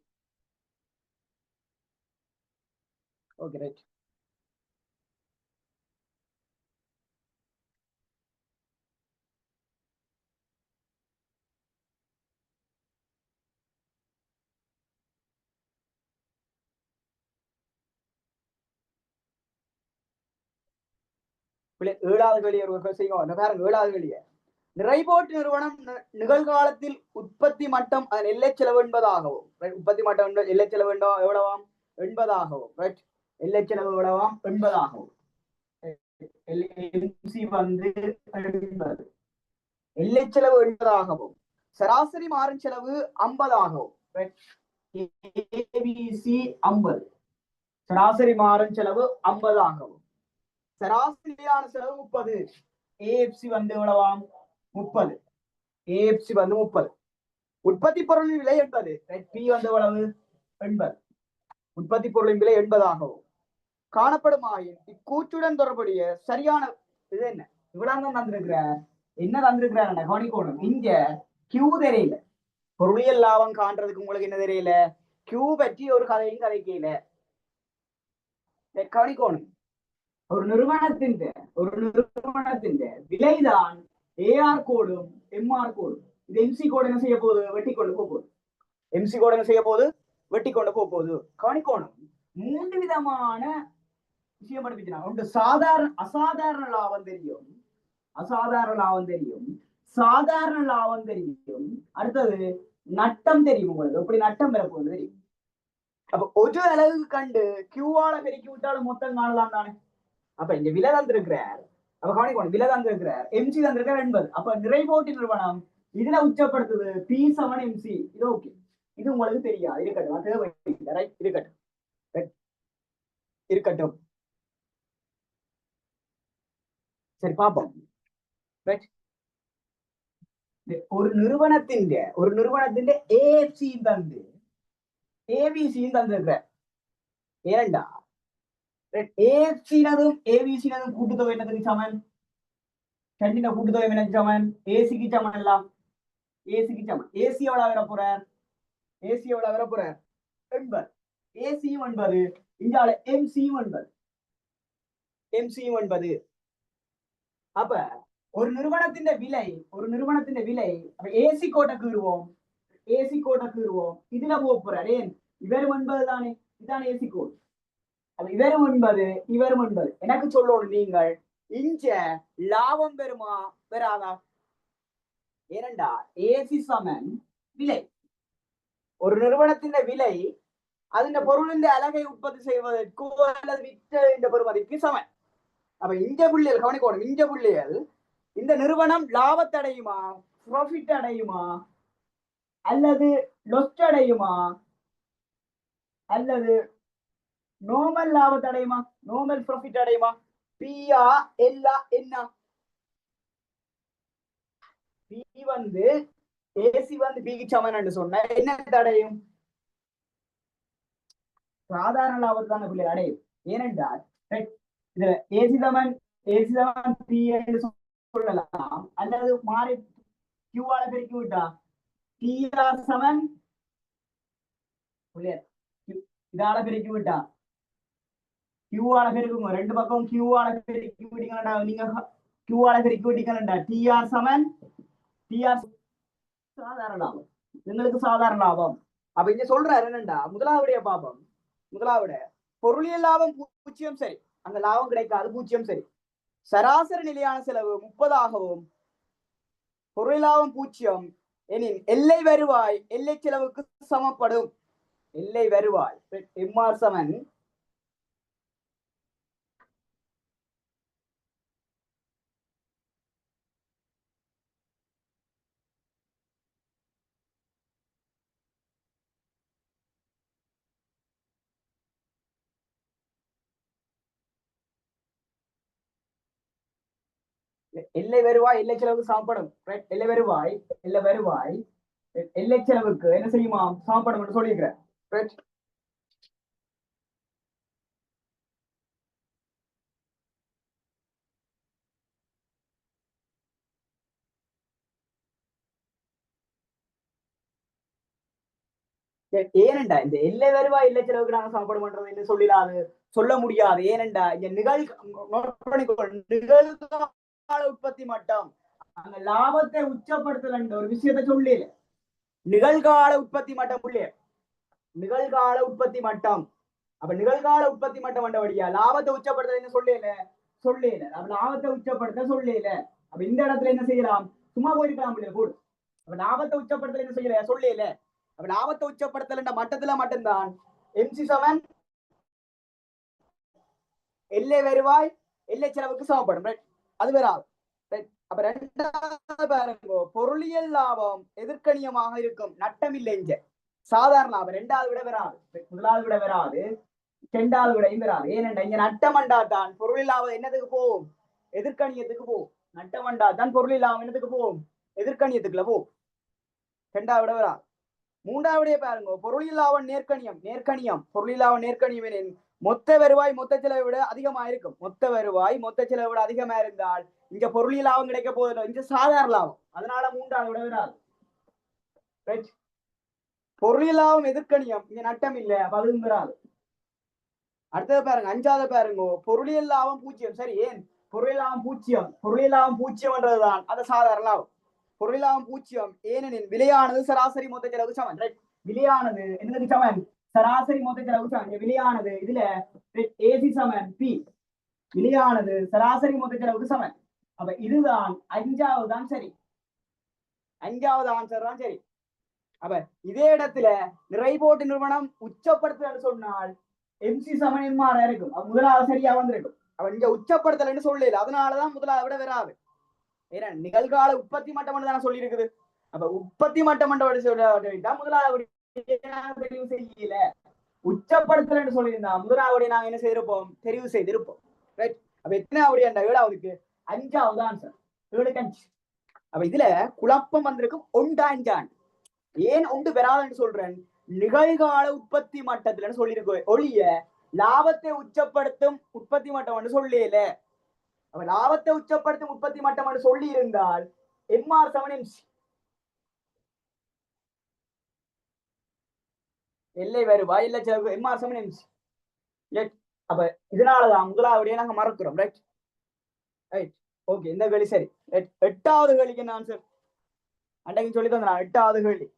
Okay, right. ஏழாவது கேள்வி செய்யும் பாருங்க. 7வது கேள்விய நிறைபோட்டு நிறுவனம் நிகழ்காலத்தில் உற்பத்தி மட்டம் அதன் எல்லை செலவு என்பதாகவும், உற்பத்தி மட்டம் எல்லை செலவு எவ்வளவாம் 80ஆகவும், ரைட். எல்லை செலவு எவ்வளவாம் 80ஆகவும். வந்து 80, எல்லை செலவு 80ஆகவும், சராசரி மாறும் செலவு 50ஆகவும். ஏபிசி 50, சராசரி மாறும் செலவு 50ஆகவும், சராசரியான செலவு 30. ஏஎஃப்சி வந்து எவ்வளவாம் 30, ஏஎஃப்சி வந்து 30. உற்பத்தி பொருளின் விலை 80, பி வந்து எவ்வளவு 80. உற்பத்தி பொருளின் விலை 80ஆகவும் காணப்படும் ஆயின் இக்கூற்றுடன் தொடர்புடைய சரியான இது என்ன? இவ்வளவு தந்திருக்கிறார். என்ன தந்திருக்கிறார் கவனிக்கணும். இங்க கியூ தெரியல, பொருளியல் லாபம் காண்றதுக்கு உங்களுக்கு என்ன தெரியல, கியூ பற்றி ஒரு கதையும் கதைக்கல. கவனிக்கணும், ஒரு நிறுவனத்தின் விலைதான் ஏஆர் கோடும் எம்ஆர் கோடும். இது எம்சி கோடு என்ன செய்ய போகுது, வெட்டி கொண்டு போகுது. எம்சி கோடு என்ன செய்ய போகுது, வெட்டி கொண்டு போகுது. கவனிக்கணும், 3 விதமான விஷயம் படிப்பிச்சாங்க. ஒன்று அசாதாரண லாபம் தெரியும், சாதாரண லாபம் தெரியும். அடுத்தது நட்டம் தெரியும். உங்களுக்கு எப்படி நட்டம் பெறப்போகுது தெரியும். அப்ப ஒரு அளவுக்கு கண்டு கியூவால பெருக்கி விட்டாலும் மொத்தம் காணலாம் தானே. அப்ப இங்க விலை தந்திருக்கிறார். அப்ப கவனிக்கணும், விலை தந்திருக்கிறார், எம்சி தந்திருக்கார் 80. அப்ப நிறைபோட்டி நிறுவனம் இதுல உச்சப்படுத்துது P7 MC. இது ஓகே, இது உங்களுக்கு தெரியாது, இருக்கட்டும், தேவை இருக்கட்டும் இருக்கட்டும். சரி பார்ப்போம். ஒரு நிறுவனத்தின் ஏஎஃப்சி தந்து ஏபிசியும் தந்திருக்கிற ஏண்டா ஏஎஃப்சினதும் ஏபிசினதும் கூட்டுத்தொகை என்னதுக்கு சமன்? ரெண்டின கூட்டுத்தொகை என்னது சமன்? ஏசிக்கு சமன் எல்லாம், ஏசிக்கு சமன். ஏசி எவ்வளவு வர போறார்? ஏசி எவ்வளவு வர போறார்? 80. ஏசியும் 80, இங்கால எம்சியும் 80, எம்சியும் 80. அப்ப ஒரு நிறுவனத்தின் விலை ஏசி கோட்டை கீறுவோம், ஏசி கோட்டை கீறுவோம், இதுல போறார். ஏன் இவரும் 80 தானே, இதுதான் ஏசி கோட். அப்ப இவரும் 80, இவரும் 80. எனக்கு சொல்லணும் நீங்கள், இஞ்ச லாபம் பெறுமா பெறாதா? ஏனண்டா ஏசி சமன் விலை. ஒரு நிறுவனத்தின் விலை அதின் பொருளின் அலகை உற்பத்தி செய்வதற்கு அல்லது விற்ற இந்த பெறுமதிக்கு சமன். அப்ப இந்த புள்ளியல் கவனிக்கணும், இந்த புள்ளியல் இந்த நிறுவனம் லாபத்தடையுமா, ப்ராஃபிட் அடையுமா, அல்லது லொஸ்ட் அடையுமா, அல்லது நார்மல் லாபத்தை அடையுமா, நார்மல் ப்ராஃபிட் அடையுமா? பியா எல்லா என்ன? பி வந்து ஏசி வந்து பிக்கு சமன் சொன்ன என்ன அடையும்? சாதாரண லாபத்தை தான் பிள்ளை அடையும். ஏனென்றால் இதுல ஏசி சமன் பி என்று சொல்லலாம், அல்லது மாறி கியூவால பெருக்கி விட்டா டிஆர் சமன் இதால பெருக்கி விட்டா கியூவால பெருக்குங்க, ரெண்டு பக்கம் கியூவால பெருக்கி விட்டீங்கன்னா நீங்க கியூவால பெருக்கி விட்டீங்கன்னா டிஆர் சமன் டிஆர் சாதாரண லாபம், எங்களுக்கு சாதாரண லாபம். அப்ப இங்க சொல்றாரு என்னண்டா, முதலாவுடைய பாபம், முதலாவுடைய பொருளியல் லாபம் 0, சரி, அந்த லாபம் கிடைக்காது 0, சரி. சராசரி நிலையான செலவு 30ஆகவும் பொருள் லாபம் 0 எனில் எல்லை வருவாய் எல்லை செலவுக்கு சமப்படும். எல்லை வருவாய் எம்ஆர் சமன் எல்லை வருவாய் எல்லை செலவுக்கு சமப்படும். எல்லை வருவாய் எல்லை செலவுக்கு என்ன செய்யுமா, சமப்படும் என்று சொல்லியிருக்கிறேன். ஏனண்டா இந்த எல்லை வருவாய் எல்லை செலவுக்கு நாங்க சமப்படும் பண்றது என்று சொல்லிடாது, சொல்ல முடியாது. ஏனண்டா இங்க நிகழ்கால உற்பத்தி மட்டம், அங்க லாபத்தை உச்சப்படுத்தல ஒரு விஷயத்த சொல்லல. நிகழ்கால உற்பத்தி மட்டம் உள்ளே, நிகழ்கால உற்பத்தி மட்டம். அப்ப நிகழ்கால உற்பத்தி மட்டம் வந்தபடியா லாபத்தை உச்சப்படுத்த சொல்லல. அப்ப லாபத்தை உச்சப்படுத்த சொல்லல. அப்ப இந்த இடத்துல என்ன செய்யலாம், சும்மா போயிருக்கலாம் கூட. அப்ப லாபத்தை உச்சப்படுத்தல என்ன செய்யல, சொல்லல. அப்ப லாபத்தை உச்சப்படுத்தல மட்டத்துல மட்டும்தான் MC7 எல்லை வருவாய் எல்லை செலவுக்கு சமப்படும். அது வராது. அப்ப ரெண்டாவது பாருங்க, பொருளியல் லாபம் எதிர்கணியமாக இருக்கும், நட்டம் இல்லை. இங்க சாதாரண லாபம் ரெண்டாவது விட வராது, முதலாவது விட வராது, ரெண்டாவது விடையும் வராது. ஏனென்றா இங்க நட்டமண்டா தான் பொருளியல் லாபம் என்னதுக்கு போகும், எதிர்கணியத்துக்கு போகும். நட்டமண்டா தான் பொருளியல் லாபம் என்னதுக்கு போகும், எதிர்கணியத்துக்குள்ள போகும். ரெண்டாவது விட வராது. மூன்றாவதே பாருங்க, பொருளியல் லாபம் நேர்கணியம் பொருளியல் லாபம் நேர்கணியம் எனின் மொத்த வருவாய் மொத்த செலவை விட அதிகமா இருக்கும். மொத்த வருவாய் மொத்த செலவை விட அதிகமா இருந்தால் இங்க பொருளியல் லாபம் கிடைக்க போதில்லை, இங்க சாதாரண லாபம். அதனால மூன்றாவது விட வராது. பொருளியல் லாபம் எதிர்கணியம், இங்க நட்டம் இல்லை, அப்ப அதுவும் வராது. அடுத்தது பாருங்க, அஞ்சாவது பாருங்க, பொருளியல் லாபம் 0, சரி. ஏன் பொருளியல் லாபம் 0? பொருளியல் லாபம் 0என்றதுதான் அது சாதாரண லாபம். பொருள் லாபம் 0 ஏனெனில் விலையானது சராசரி மொத்த செலவுக்கு சமன். விலையானது என்னதுக்கு சமன், சராசரி மொத்த செலவுக்கு சமன். விலையானது இதுல ஏசி சமன் பி, விலையானது சராசரி மொத்த செலவுக்கு சமன். அப்ப இதுதான் அஞ்சாவது தான் சரி, அஞ்சாவது ஆன்சர் தான் சரி. அப்ப இதே இடத்துல நிறைபோட்டு நிறுவனம் உச்சப்படுத்து சொன்னால் MC சமன் எம்ஆர் இருக்கும், முதலாவது சரியா வந்திருக்கும். அவன் இங்க உச்சப்படுத்தலன்னு சொல்லல, அதனாலதான் முதலாவது விட வராது. ஏன்னா நிகழ்கால உற்பத்தி மட்டம் தானே சொல்லி இருக்குது. அப்ப உற்பத்தி மட்டம் முதலாவது தெரிவு செய்யல, உச்சப்படுத்தலன்னு சொல்லியிருந்தா முதலாவது நாங்க என்ன செய்திருப்போம், தெரிவு செய்திருப்போம். ரைட். அப்ப எத்தனாவது அந்த ஏழாவதுக்கு 5வது ஆன்சர், 7க்கு 5. அப்ப இதுல குழப்பம் வந்திருக்கும் ஒன்றா அஞ்சான். ஏன் ஒன்று பெறாதுன்னு சொல்றேன், நிகழ்கால உற்பத்தி மட்டத்துல சொல்லியிருக்கு ஒழிய லாபத்தை உச்சப்படுத்தும் உற்பத்தி மட்டம் சொல்லல. அப்ப லாபத்தை உச்சப்படுத்தும் உற்பத்தி மட்டம் சொல்லி இருந்தால் எம்ஆர் 7MC எல்லை வருவாய் இல்ல எம்ஆர் 7MC. அப்ப இதனாலதான் முதலாவதையே நாங்க மறக்கிறோம். Right right okay. இந்த கேள்வி சரி. 8வது கேள்விக்கு என்ன ஆன்சர் அன்றைக்கு சொல்லி தந்தேன். 8வது கேள்வி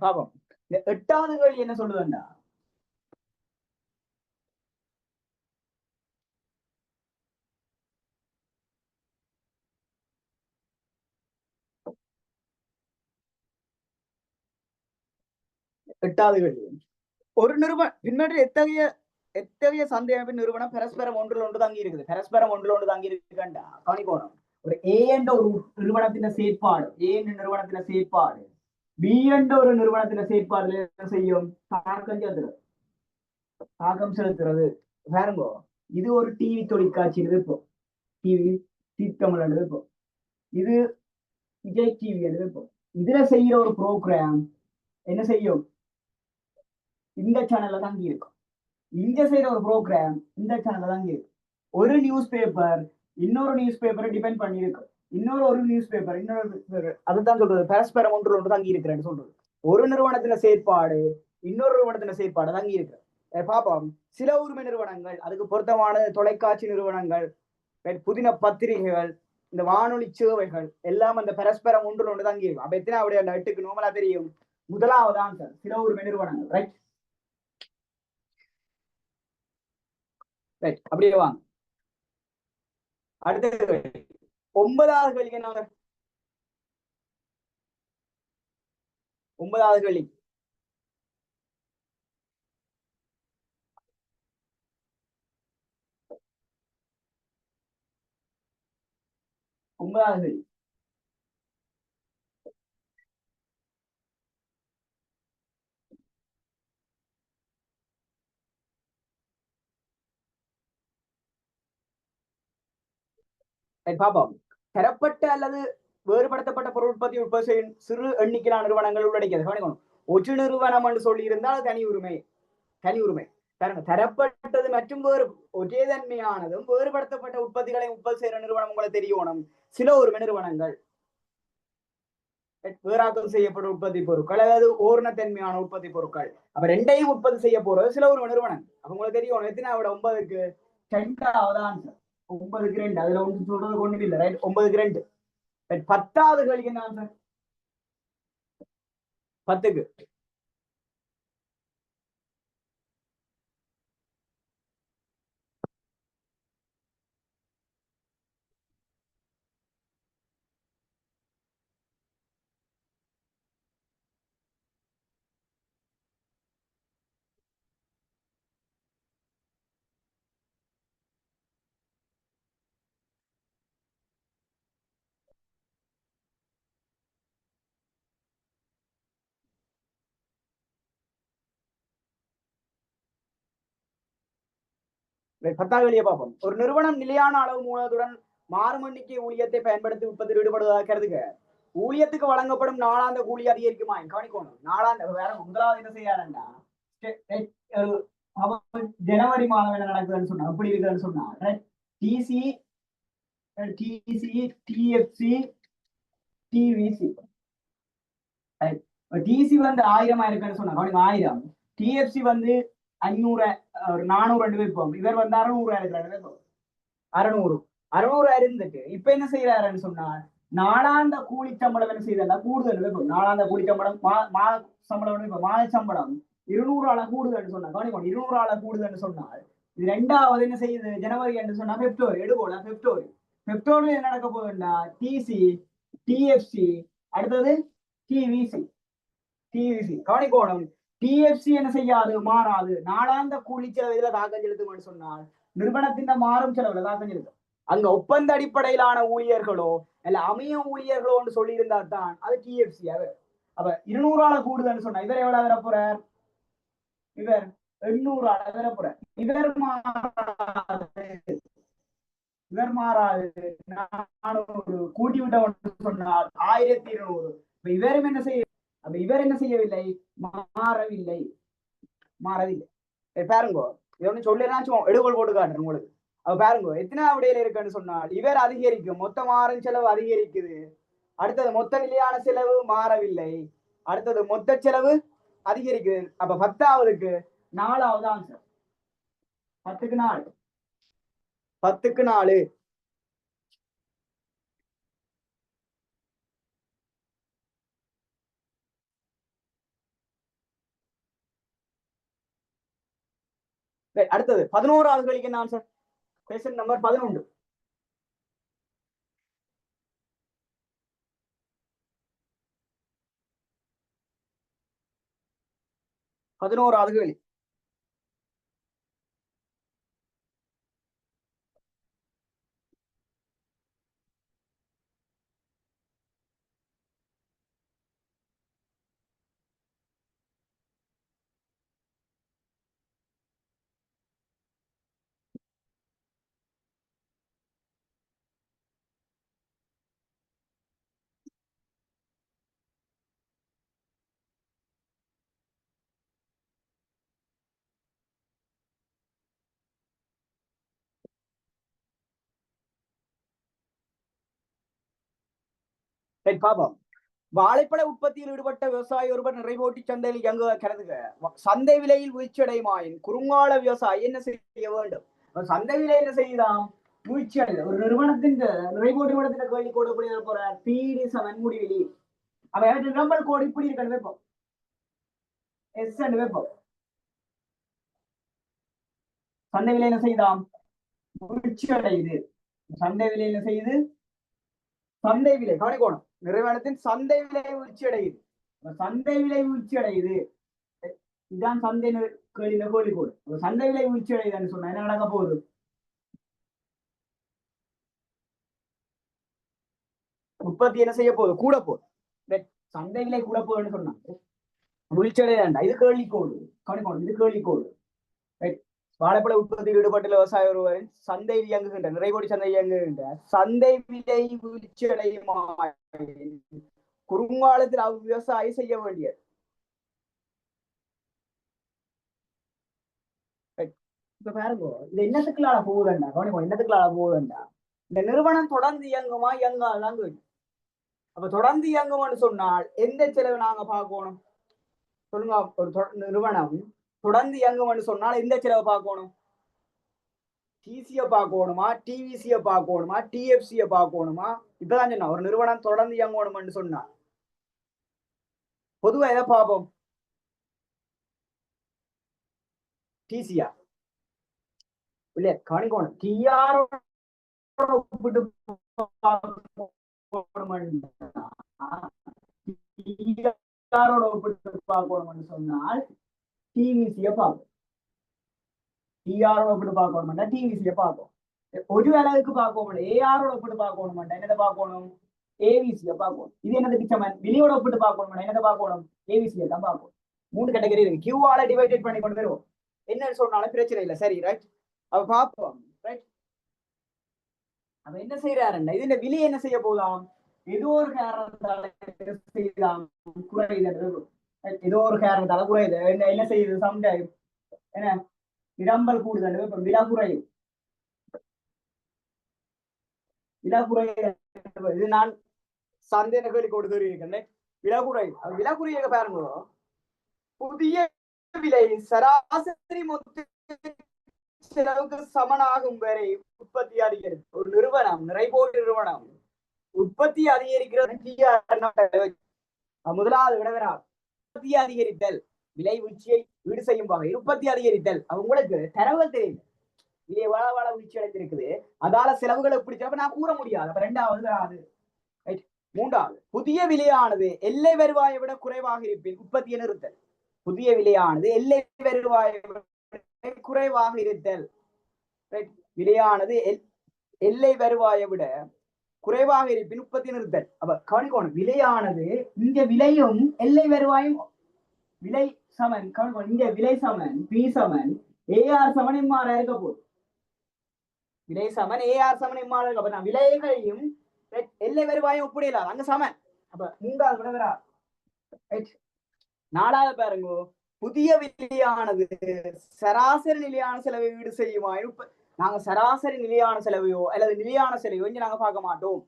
பாப்போம். இந்த 8வது கேள்வி என்ன சொல்லுதுன்னா, எட்டாவது கேள்வி, ஒரு நிறுவனம் பின்னாடி எத்தகைய சந்தேக நிறுவனம் பரஸ்பரம் ஒன்றில் ஒன்று தங்கி இருக்குது. பரஸ்பரம் ஒன்றில் ஒன்று தங்கி இருக்குண்டா கவனிக்கணும். ஒரு ஏ என்ற ஒரு நிறுவனத்தின் செயற்பாடு, ஏ என்ற நிறுவனத்தின் செயற்பாடு பி என்ற ஒரு நிறுவனத்தின் செயற்பாடுல என்ன செய்யும், தாக்கம் செலுத்துறது. பாருங்க, இது ஒரு டிவி தொலைக்காட்சி இருப்போம், டிவி தீர்க்கமல் இருப்போம், இது விஜய் டிவி இருப்போம். இதுல செய்யற ஒரு ப்ரோக்ராம் என்ன செய்யும், இந்த சேனல்ல தங்கி இருக்கும். இங்க செய்யற ஒரு ப்ரோக்ராம் இந்த சேனல்ல தங்கி இருக்கும். ஒரு நியூஸ் பேப்பர் இன்னொரு நியூஸ் பேப்பரை டிபெண்ட் பண்ணியிருக்கும். ஒரு நியூஸ் பேப்பர் இன்னொரு, அதுதான் சொல்றது பரஸ்பரம் ஒன்று தங்கி இருக்கிறேன்னு சொல்றது. ஒரு நிறுவனத்துல செயற்பாடு இன்னொரு நிறுவனத்துல செயற்பாடு தங்கி இருக்கு. பாப்போம். சில உரிமை நிறுவனங்கள், அதுக்கு பொருத்தமான தொலைக்காட்சி நிறுவனங்கள், புதின பத்திரிகைகள், இந்த வானொலி சேவைகள் எல்லாம் அந்த பரஸ்பரம் ஒன்று தங்கி இருக்கும். அப்ப எத்தனை அப்படி அந்த 8க்கு நோமலா தெரியும், முதலாவது ஆன்சர் சில உரிமை நிறுவனங்கள். ரைட் ரைட் அப்படியே வாங்க. அடுத்த 9வது கேள்வி என்ன, 9வது கேள்வி பாப்போம். தரப்பட்ட அல்லது வேறுபடுத்தப்பட்ட பொருள் உற்பத்தி செய்யும் சிறு எண்ணிக்கையிலான நிறுவனங்கள் உள்ளடக்கியது. கவனிக்கணும், ஒரு நிறுவனம் என்று சொல்லி இருந்தால் தனி உரிமை. தரப்பட்டது மற்றும் ஒரே தன்மையானதும் வேறுபடுத்தப்பட்ட உற்பத்திகளை உற்பத்தி செய்யற நிறுவனம் உங்களுக்கு தெரியணும். சில உரிமை நிறுவனங்கள் வேறாக்கம் செய்யப்படும் உற்பத்தி பொருட்கள், அதாவது ஓரணத்தன்மையான உற்பத்தி பொருட்கள். அப்ப ரெண்டையும் உற்பத்தி செய்ய போறது சில ஒரு நிறுவனம். அப்ப உங்களுக்கு தெரியும் எத்தனாவோட 9க்கு 2வது ஆன்சர். 9க்கு 2. அதுல ஒன்று சொல்றது ஒண்ணும் இல்லை. ரைட் 9க்கு 2. 10வது கேள்விக்கு என்ன ஆன்சர், 10க்கு வெளியே பார்ப்போம். ஒரு நிறுவனம் நிலையான அளவு மூலத்துடன் மாறும் எண்ணிக்கை ஊழியத்தை பயன்படுத்தி உற்பத்தியில் ஈடுபடுவதாக கருதுக. ஊழியத்துக்கு வழங்கப்படும் நாளாந்த கூலி அதிகரிக்குமா? கவனிக்கணும். நாளாந்த வேற முதலாவது என்ன செய்யாருன்னா, ஜனவரி மாதம் என்ன நடக்குதுன்னு சொன்னா, அப்படி இருக்குதுன்னு சொன்னா DC DC DFC DVC. DC வந்து 1000 இருக்குன்னு சொன்னா, 1000. டிஎஃப்சி வந்து 500, ஒரு 400 2 பேர். இவர் வந்து 600 இருக்கிறாரு. 600 இருந்துட்டு இப்ப என்ன செய்யறாருன்னு சொன்னா, நாளாந்த கூலி சம்பளம் என்ன செய்தா கூடுதல் நாளாந்த கூலி சம்பளம் மா சம்பளம் இப்ப மாத சம்பளம் 200 கூடுதல் சொன்னா கவனிக்கணும் 200 கூடுதல் சொன்னால் இது ரெண்டாவது என்ன செய்யுது ஜனவரி என்று சொன்னா பிப்ரவரி எடுக்கோல பிப்ரவரி என்ன நடக்க போகுதுன்னா டிசி டிஎஃப்சி அடுத்தது டிவிசி கவனிக்கோணும் டிஎஃப்சி என்ன செய்யாது மாறாது நாளாந்த கூலி செலவு இதுல தாக்கம் செலுத்தும் சொன்னால் நிறுவனத்தின் மாறும் செலவுல தாக்கம் செலுத்தும் அங்க ஒப்பந்த அடிப்படையிலான ஊழியர்களோ இல்ல அமைய ஊழியர்களோ சொல்லி இருந்தா தான் அது டிஎஃப்சி அப்ப 200 கூடுதல் சொன்னா இவர் எவ்வளவு வர போறார் இவர் 800 வர போறார் இவர் மாறாது 400 கூட்டி விட்ட சொன்னால் 1200 இவரும் என்ன செய்ய அப்ப இவர் என்ன செய்யவில்லை மாறவில்லை பாருங்க இவனு சொல்லிடுறாச்சும் எடுகோள் போட்டு காட்டுறேன் உங்களுக்கு அப்ப பாருங்க எத்தனை விடையில இருக்குன்னு சொன்னால் இவர் அதிகரிக்கும் மொத்த மாறும் செலவு அதிகரிக்குது அடுத்தது மொத்த நிலையான செலவு மாறவில்லை அடுத்தது மொத்த செலவு அதிகரிக்குது அப்ப 10ஆவதுக்கு 4ஆவது ஆன்சர் 10க்கு 4 அடுத்தது 11ஆவது கேள்விக்கு என்ன ஆன்சர் क्वेश्चन नंबर 11 11ஆவது கேள்வி பாப்போம் வாழைப்பழ உற்பத்தியில் ஈடுபட்ட விவசாயி ஒருவர் நிறைவோட்டி சந்தையில் இயங்க கருதுக சந்தை விலையில் வீழ்ச்சியடைமாயின் குறுங்கால விவசாயி என்ன செய்ய வேண்டும் சந்தை விலை என்ன செய்யலாம் வீழ்ச்சி அடைந்த ஒரு நிறுவனத்தின் நிறைவோட்டு நிறுவனத்தின் கேள்வி கோடு எப்படி போறார் பீடி முடிவிலி அவ நம்பர் கோடு இப்படி இருக்க வைப்போம் எஸ் வைப்போம் சந்தை விலை என்ன செய்தாம் வீழ்ச்சி அடையுது சந்தை விலை என்ன செய்யுது சந்தை விலை கவனிக்கோணும் நிறுவனத்தின் சந்தை விலை வீழ்ச்சி அடையுது சந்தை விலை வீழ்ச்சி அடையுது இதுதான் சந்தை கோழிக்கோடு சந்தை விலை வீழ்ச்சி அடையுதுன்னு சொன்னா என்ன நடக்க போகுது உற்பத்தி என்ன செய்ய போகுது கூட போகுது சந்தை விலை கூட போகுதுன்னு சொன்னாங்க வீழ்ச்சி அடையாண்டா இது கேள்விக்கோடு கவனிக்கோணும் இது கேள்விக்கோடு வாழைப்பழ உற்பத்தியில் ஈடுபட்டுள்ள விவசாய ஒருவரின் சந்தை இயங்குகின்ற நிறைவோடி சந்தை இயங்குகின்ற சந்தை விலை வீழ்ச்சி அடையுமா குறுங்காலத்தில் விவசாயி செய்ய வேண்டியது இப்ப பாருங்க இது என்னத்துக்குள்ளால போகுதுண்டா கவனிப்போம் என்னத்துக்குள்ளால போகுதுண்டா இந்த நிறுவனம் தொடர்ந்து இயங்குமா இயங்காதான் கேள்வி அப்ப தொடர்ந்து இயங்கும்னு சொன்னால் எந்த செலவு நாங்க பார்க்கணும் சொல்லுங்க ஒரு நிறுவனம் தொடர்ந்து இயங்கும்னு சொன்னால் எந்த செலவை பார்க்கணும் டிசியை பார்க்கணுமா டிவிசியை பார்க்கணுமா டிஎஃப்சியை பார்க்கணுமா இப்பதான் சொன்னா ஒரு நிறுவனம் தொடர்ந்து இயங்கணும்னு சொன்னா பொதுவா எதை பார்ப்போம் டிசியா இல்லையா கவனிக்கணும் டிஆரோட ஒப்பிட்டு பார்க்கணும்னு சொன்னால் டிவிசிய பார்ப்போம் டிஆரோட ஒப்பிட்டு பார்க்கணும்னா டிவிசிய பார்ப்போம் ஒரு அளவுக்கு பார்க்கணும் ஏஆரோட ஒப்பிட்டு பார்க்கணும்னா என்னதை பார்க்கணும் ஏவிசிய பார்க்கணும் இது என்னது பிச்சமன் வெளியோட ஒப்பிட்டு பார்க்கணும்னா என்னதை பார்க்கணும் ஏவிசிய தான் பார்க்கணும் 3 கேட்டகரி இருக்கு கியூஆல டிவைடட் பண்ணி கொண்டு வருவோம் என்ன சொன்னாலும் பிரச்சனை இல்லை சரி ரைட் அப்ப பார்ப்போம் ரைட் அப்ப என்ன செய்யறாருன்னா இது இந்த விலை என்ன செய்ய போகலாம் ஏதோ ஒரு காரணத்தால செய்யலாம் குறையுது ஏதோ ஒரு காரணத்தால குறையுது என்ன செய்யுது சம்டைம் என்ன நிரம்பல் கூடுதல் இப்ப விலை குறையும் இது நான் சந்தேக கேள்வி கொடுத்து இருக்கேன் விலை குறையும் விலை குறைய பாருங்க புதிய விலை சராசரி மொத்த செலவுக்கு சமனாகும் வரை உற்பத்தி அதிகரிக்கும் ஒரு நிறுவனம் நிறைபோடு நிறுவனம் உற்பத்தி உற்பத்தி அதிகரிக்கிறது. முதலாவது விடவரா உற்பத்தி அதிகரித்தல், விலை வீழ்ச்சியை ஈடு செய்யும் வகையில் உற்பத்தி அதிகரித்தல். உங்களுக்கு தரவுகள் தெரியுது, இதே வள வீழ்ச்சி அடைந்திருக்குது, அதால செலவுகளை பிடிச்சப்ப நான் கூற முடியாது. அப்ப ரெண்டாவது. மூன்றாவது, புதிய விலையானது எல்லை வருவாயை விட குறைவாக இருப்பின் உற்பத்தியை நிறுத்தல். புதிய விலையானது எல்லை வருவாயை விட குறைவாக இருத்தல். விலையானது எல்லை வருவாயை விட குறைவாக இருப்பின் உற்பத்தி நிறுத்தல். அப்ப கவனிக்கணும், விலையானது இங்க விலையும் எல்லை வருவாயும் விலை சமன். கவனிக்கணும், இங்க விலை சமன் பி சமன் ஏஆர் சமன் எம்ஆர் இருக்க போகுது. விலை சமன் ஏஆர் சமன் எம்ஆர் இருக்க போது நான் விலைகளையும் எல்லை வருவாயும் ஒப்பிடலாம், அங்க சமன். அப்ப மூன்றாவது விடவரா. நாலாவது பாருங்க, புதிய விலையானது சராசரி நிலையான செலவை ஈடு செய்யுமா. நாங்க சராசரி நிலையான செலவையோ அல்லது நிலையான செலவையோ இங்க நாங்க பார்க்க மாட்டோம்.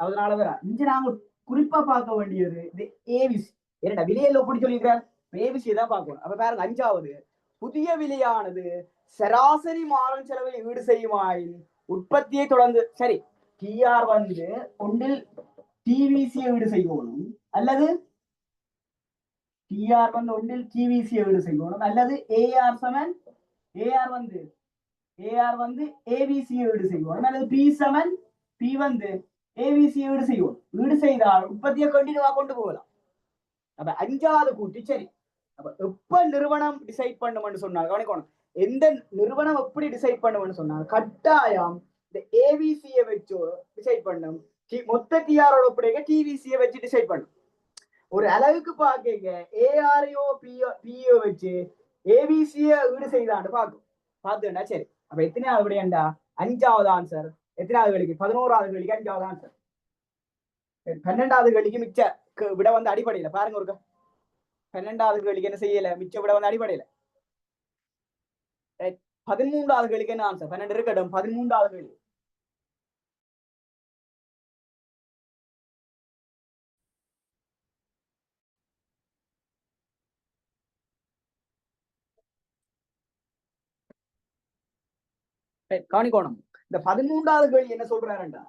அதனால வேற இங்க நாங்க குறிப்பா பார்க்க வேண்டியது இது ஏவிசி. என்னடா விலையில எப்படி சொல்லியிருக்கிறார், ஏவிசி தான் பார்க்கணும். அப்ப பாருங்க, அஞ்சாவது, புதிய விலையானது சராசரி மாறும் செலவை ஈடு செய்யுமாயின் உற்பத்தியை தொடர்ந்து. சரி, டிஆர் ஒன்றில் டிவிசியை ஈடு செய்யணும், அல்லது டிஆர் ஒன்றில் டிவிசியை ஈடு செய்யணும், அல்லது ஏஆர் சமன் ஏஆர் ஏவிசியை ஈடு செய்யணும், அல்லது பி சமன் பி ஏவிசியை ஈடு செய்யணும். ஈடு செய்தால் உற்பத்தியை கண்டினியூவா கொண்டு போகலாம். அப்ப அஞ்சாவது கூட்டி. சரி, அப்ப எப்ப நிறுவனம் டிசைட் பண்ணும்னு சொன்னாங்க, கவனிக்கணும், எந்த நிறுவனம் எப்படி டிசைட் பண்ணும்னு சொன்னாங்க, கட்டாயம் இந்த ஏவிசியை வச்சு டிசைட் பண்ணும். மொத்த டிஆரோட ஒப்படைக்க டிவிசியை வச்சு டிசைட் பண்ணும். ஒரு அளவுக்கு பாக்க ஏஆர்ஓ பிஓ வச்சு ஏவிசியை ஈடு செய்தான்னு பார்த்துண்டா. சரி, அப்ப எத்தனையாவது விடையண்டா? அஞ்சாவது ஆன்சர். எத்தனாவது கேள்விக்கு? 11வது கேள்விக்கு அஞ்சாவது ஆன்சர். 12வது கேள்விக்கு மிச்ச விட அடிப்படையில பாருங்க ஒரு 12வது கேள்விக்கு என்ன செய்யல, மிச்ச விட அடிப்படையில. 13வது கேள்விக்கு என்ன ஆன்சர்? 12 இருக்கட்டும், 13வது கேள்வி. கவனிக்கணும், இந்த 13வது கேள்வி என்ன சொல்றாருண்டா,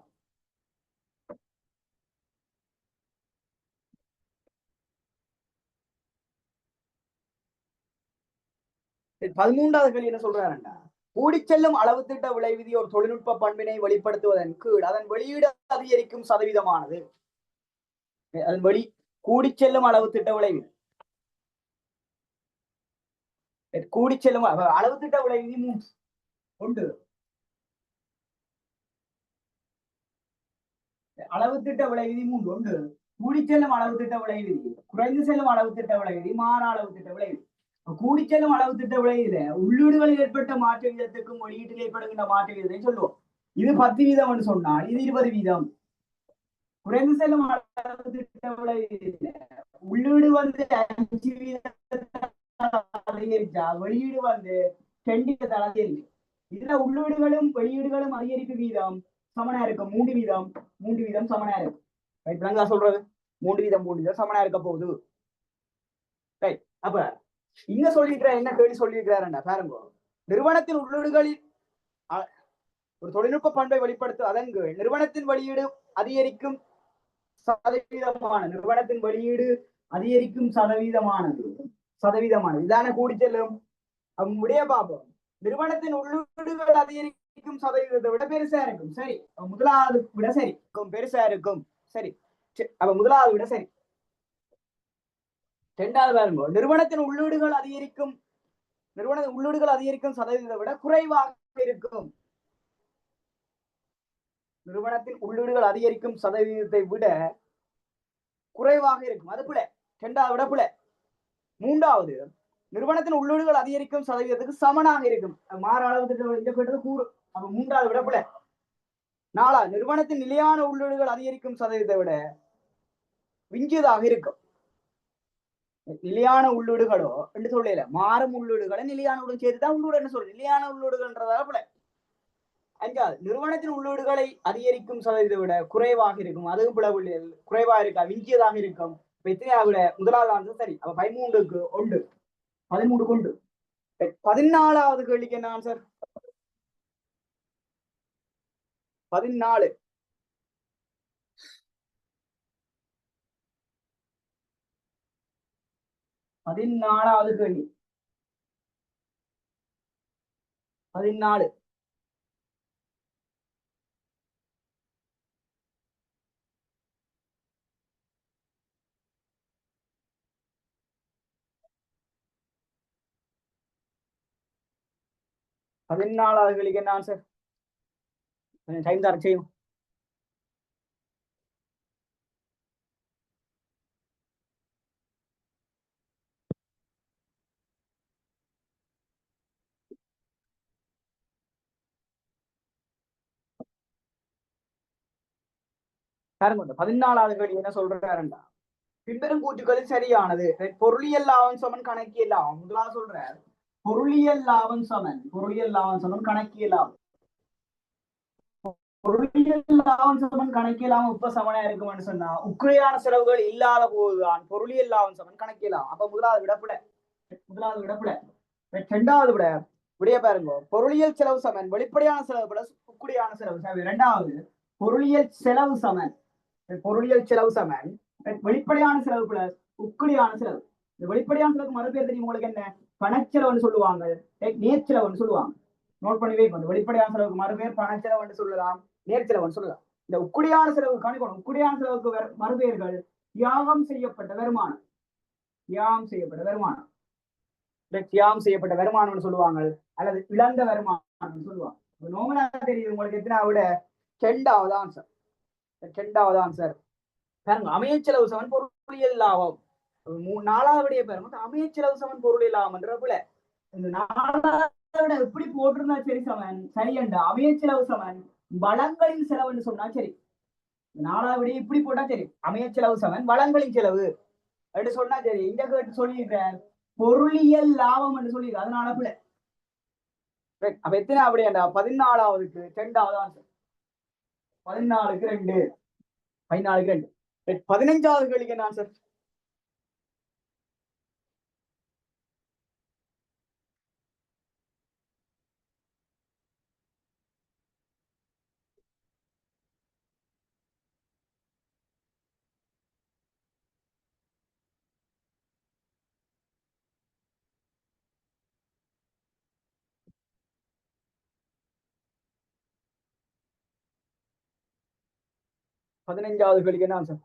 கேள்வி என்ன சொல்றாருண்டா, கூடிச்செல்லும் அளவு திட்ட விளைவிதி ஒரு தொழில்நுட்ப பண்பினை வெளிப்படுத்துவதன் கீழ் அதன் வெளியீடு அதிகரிக்கும் சதவீதமானது. அதன் கூடிச்செல்லும் அளவு திட்ட விளைவிதி, கூடிச்செல்லும் அளவு திட்ட விளைவிதி 3 உண்டு. அளவு திட்ட விளைவிதி 3 உண்டு. கூடிச்செல்லும் அளவு திட்ட விளைவிதி, குறைந்து செல்லும் அளவு திட்ட விளைவிதி, மாறா அளவு திட்ட விளைவிதி. கூடிச்செல்லும் அளவு திட்ட விளைவில உள்ளீடுகளில் ஏற்பட்ட மாற்ற வீதத்துக்கும் வெளியீட்டில் ஏற்படுகின்ற மாற்ற வீதத்தை சொல்லுவோம். இது 10 வீதம் சொன்னால் இது 20 வீதம். குறைந்து செல்லும் அளவு திட்ட விளைவில உள்ளீடு 5 வீதம் அதிகரிச்சா வெளியீடு 2 வீதம் அதிகரிக்கும். இதுல உள்ளீடுகளும் வெளியீடுகளும் அதிகரிப்பு வீதம் சமனா இருக்கும். 3 வீதம் சமனா இருக்கும். ரைட், சொல்றது 3 வீதம் சமனா இருக்க போகுது. ரைட், அப்ப இங்க சொல்லிக்கிற என்ன கேள்வி சொல்லியிருக்கிறாருண்டா பாருங்க, நிறுவனத்தின் உள்ளீடுகளில் ஒரு தொழில்நுட்ப பண்பை வெளிப்படுத்த அதன் நிறுவனத்தின் வெளியீடு அதிகரிக்கும் சதவீதமானது. நிறுவனத்தின் வெளியீடு அதிகரிக்கும் சதவீதமானது இதான கூடிச்செல்லும். விடைய பார்ப்போம். நிறுவனத்தின் உள்ளீடுகள் அதிகரிக்கும் சதவீதத்தை விட பெருசா இருக்கும். சரி, முதலாவது விட சரி பெருசா இருக்கும். சரி, அப்ப முதலாவது விட சரி. இரண்டாவது பாருங்க, நிறுவனத்தின் உள்ளீடுகள் அதிகரிக்கும் சதவீதத்தை விட குறைவாக இருக்கும். நிறுவனத்தின் உள்ளீடுகள் அதிகரிக்கும் சதவீதத்தை விட குறைவாக இருக்கும். அது பிள்ளை. இரண்டாவது விட பிள்ளை. மூன்றாவது, நிறுவனத்தின் உள்ளீடுகள் அதிகரிக்கும் சதவீதத்துக்கு சமனாக இருக்கும். மாற அளவு கூறு. அப்ப மூன்றாவது விட பிள்ளை. நாலாவது, நிறுவனத்தின் நிலையான உள்ளீடுகள் அதிகரிக்கும் சதவீதத்தை விட விஞ்சியதாக இருக்கும். நிலையான உள்ளீடுகளோ என்று சொல்லல, மாறும் உள்ளீடுகளை நிலையான உள்ளீடு சேர்த்துதான் உள்ளீடு சொல்ற. நிலையான உள்ளீடுகள்ன்றதால பிள்ளை. அஞ்சாவது, நிறுவனத்தின் உள்ளீடுகளை அதிகரிக்கும் சதவீதத்தை விட குறைவாக இருக்கும். அதுவும் பிள்ளை குறைவாக இருக்கா, விஞ்சியதாக இருக்கும். எத்தனையா விட முதலாவது ஆண்டு சரி. அப்ப 13க்கு 1, 13க்கு 1. 14வது கேள்விக்கு என்ன ஆன்சர்? 14. 14வது கேள்வி. 14. கேள்விக்கு என்ன ஆன்சர்? டைம் தர செய்யும். பாருங்க 14வது கேள்வி என்ன சொல்றாருண்டா, பின்வரும் கூற்றுக்களில் சரியானது. பொருளியல் லாபம் சமன் கணக்கியல் லாபம். முதலாவது சொல்றாரு பொருளியல் லாபம் சமன் கணக்கியல் லாபம். பொருளியல் லாபம் சமன் கணக்கியல் லாபம் எப்ப சமனா இருக்கும்னு சொன்னா, உக்கிரையான செலவுகள் இல்லாத போதுதான் பொருளியல் லாபம் சமன் கணக்கியல் லாபம். அப்ப முதலாவது விடப்பட. இரண்டாவது விடைய பாருங்க, பொருளியல் செலவு சமன் வெளிப்படையான செலவு பிளஸ் உக்குடையான செலவு. இரண்டாவது பொருளியல் செலவு சமன் வெளிப்படையான செலவு பிளஸ் உக்குடையான செலவு. இந்த வெளிப்படையான செலவுக்கு மறுபேர் தெரியும் உங்களுக்கு என்ன? பணச்செலவுன்னு சொல்லுவாங்க, நேர்ச்செலவுன்னு சொல்லுவாங்க. நோட் பண்ணி வைக்கணும். வெளிப்படையான செலவுக்கு மறுபேர் பணச்செலவுன்னு சொல்லலாம், நேர்ச்செலவுன்னு சொல்லலாம். இந்த உக்குடையான செலவு காணிக்கணும். உக்குடையான செலவுக்கு மறுபேர்கள் தியாகம் செய்யப்பட்ட வருமானம், தியாகம் செய்யப்பட்ட வருமானம் சொல்லுவாங்க, அல்லது இழந்த வருமானம் சொல்லுவாங்க. நோமலா தெரியுது உங்களுக்கு எத்தனை விட? 2வது ஆன்சர். பாருங்க, அமையச்செலவு சமன் பொருளியல் லாபம். 4வது பாருங்க, அமையச்செலவு சமன் பொருளியல் லாபம்ன்றப்பல இந்த 4வது எப்படி போட்டிருந்தா சரி சமன் சரியண்டா, அமையச்செலவு சமன் வளங்களின் செலவுன்னு சொன்னா சரி. 4வது இப்படி போட்டா சரி, அமையச்செலவு சமன் வளங்களின் செலவு அப்படி சொன்னா சரி. இந்த கேட்டு சொல்லியிருக்கேன் பொருளியல் லாபம் என்று சொல்லி, அதனால பிள்ளை. அப்ப எத்தனை அப்படியாண்டா? 14வதுக்கு 2வது ஆன்சர். 14க்கு 2. 15வது கேள்விக்கு என்ன ஆன்சர்? பதினஞ்சாவது கேள்விக்கு என்ன ஆன்சர்?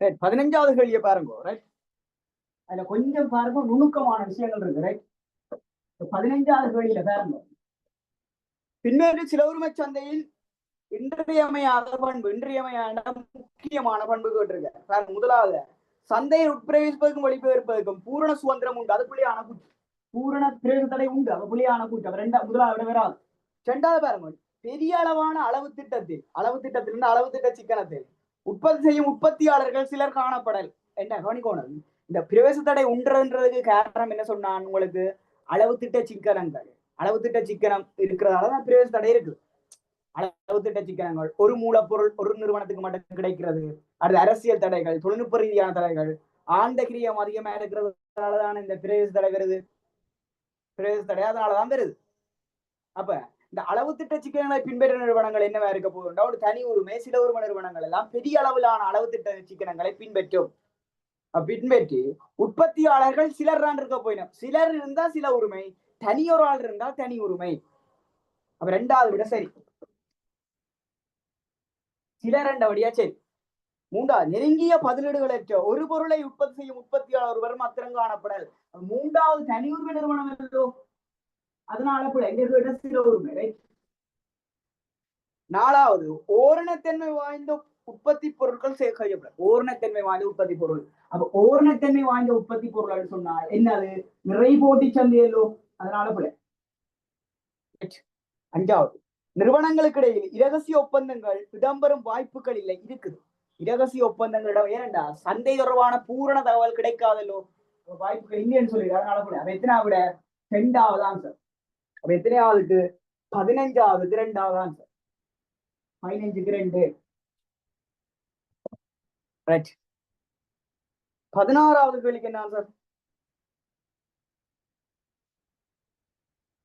ரைட். 15வது கேள்வியை பாருங்க. ரைட், அதுல கொஞ்சம் பாருங்க நுணுக்கமான விஷயங்கள் இருக்கு. ரைட், 15வது கேள்வியில பாருங்க, பின்னேறு சில உரிமை சந்தையில் இன்றியமையாத முக்கியமான பண்பு கேட்டிருக்க. முதலாவது, சந்தையை உட்பிரவேசிப்பதற்கும் வெளிப்பதற்கும் பூரண சுதந்திரம் உண்டு, அது புள்ளியான கூற்று. பூரண பிரேச தடை உண்டு, அது புள்ளியான கூற்று. முதலாவது வராது. 2வது பாருங்க, பெரிய அளவான அளவு திட்ட சிக்கனத்தில் உற்பத்தி செய்யும் உற்பத்தியாளர்கள் சிலர் காணப்படல். என்ன கவனிக்கணும், இந்த பிரவேச தடை உண்டுன்றதுக்கு காரணம் என்ன சொன்னான் உங்களுக்கு? அளவு திட்ட சிக்கனங்கள். அளவு திட்ட சிக்கனம் இருக்கிறதாலதான் பிரவேச தடை இருக்கு. அளவு திட்ட சிக்கனங்கள் ஒரு மூலப்பொருள் ஒரு நிறுவனத்துக்கு மட்டும் கிடைக்கிறது. அது அரசியல் தடைகள், தொழில்நுட்ப ரீதியான தடைகள், ஆழ்ந்த கிரியம் அதிகமா இருக்கிறதுனாலதான் இந்த பிரவேச தடை வருது. பிரவேச தடை அதனாலதான் வருது. அப்ப இந்த அளவு திட்ட சிக்கனங்களை பின்பற்ற நிறுவனங்கள் என்னவா இருக்க போகுதுன்னா, ஒரு தனி உரிமை சில உரிமை நிறுவனங்கள் எல்லாம் பெரிய அளவிலான அளவு திட்ட சிக்கனங்களை பின்பற்றும். பின்பற்றி உற்பத்தியாளர்கள் சிலர் தான் இருக்க போயிடும். சிலர் இருந்தா சில உரிமை, தனியொரு ஆள் இருந்தால் தனி உரிமை. அப்ப 2வது விட சரி, சிலர் வழியா சரி. 3வது, நெருங்கிய பதிலீடுகளற்ற ஒரு பொருளை உற்பத்தி செய்யும் உற்பத்தியாளர் ஒருவர் மாத்திரம் காணப்படல். 3வது தனி உரிமை நிறுவனம் இல்லோ, அதனால கூட எங்க சில உரிமை. 4வது, ஓரணத்தன்மை வாய்ந்த உற்பத்தி பொருட்கள் செய்யப்படும். ஓரணத்தன்மை வாய்ந்த உற்பத்தி பொருள். அப்ப ஓரணத்தன்மை வாய்ந்த உற்பத்தி பொருள் சொன்னா என்னது? நிறை போட்டி சந்தையல்லோ, அதனால கூட. 5வது, நிறுவனங்களுக்கு இடையில் இரகசிய ஒப்பந்தங்கள் இடம்பெறும் வாய்ப்புகள் இல்லை, இருக்குது. இரகசிய ஒப்பந்தங்களிடம் ஏனண்டா சந்தை தொடர்பான பூரண தகவல் கிடைக்காதல்லோ, வாய்ப்புகள் இல்லைன்னு சொல்லி, அதனால கூட. அப்ப எத்தனாவிட? 2வது ஆன்சர். அப்ப எத்தனையாவதுக்கு? 15வது 2வது ஆன்சர். 15க்கு 2. ரைட். 16வது கேள்விக்கு என்ன ஆன்சர்?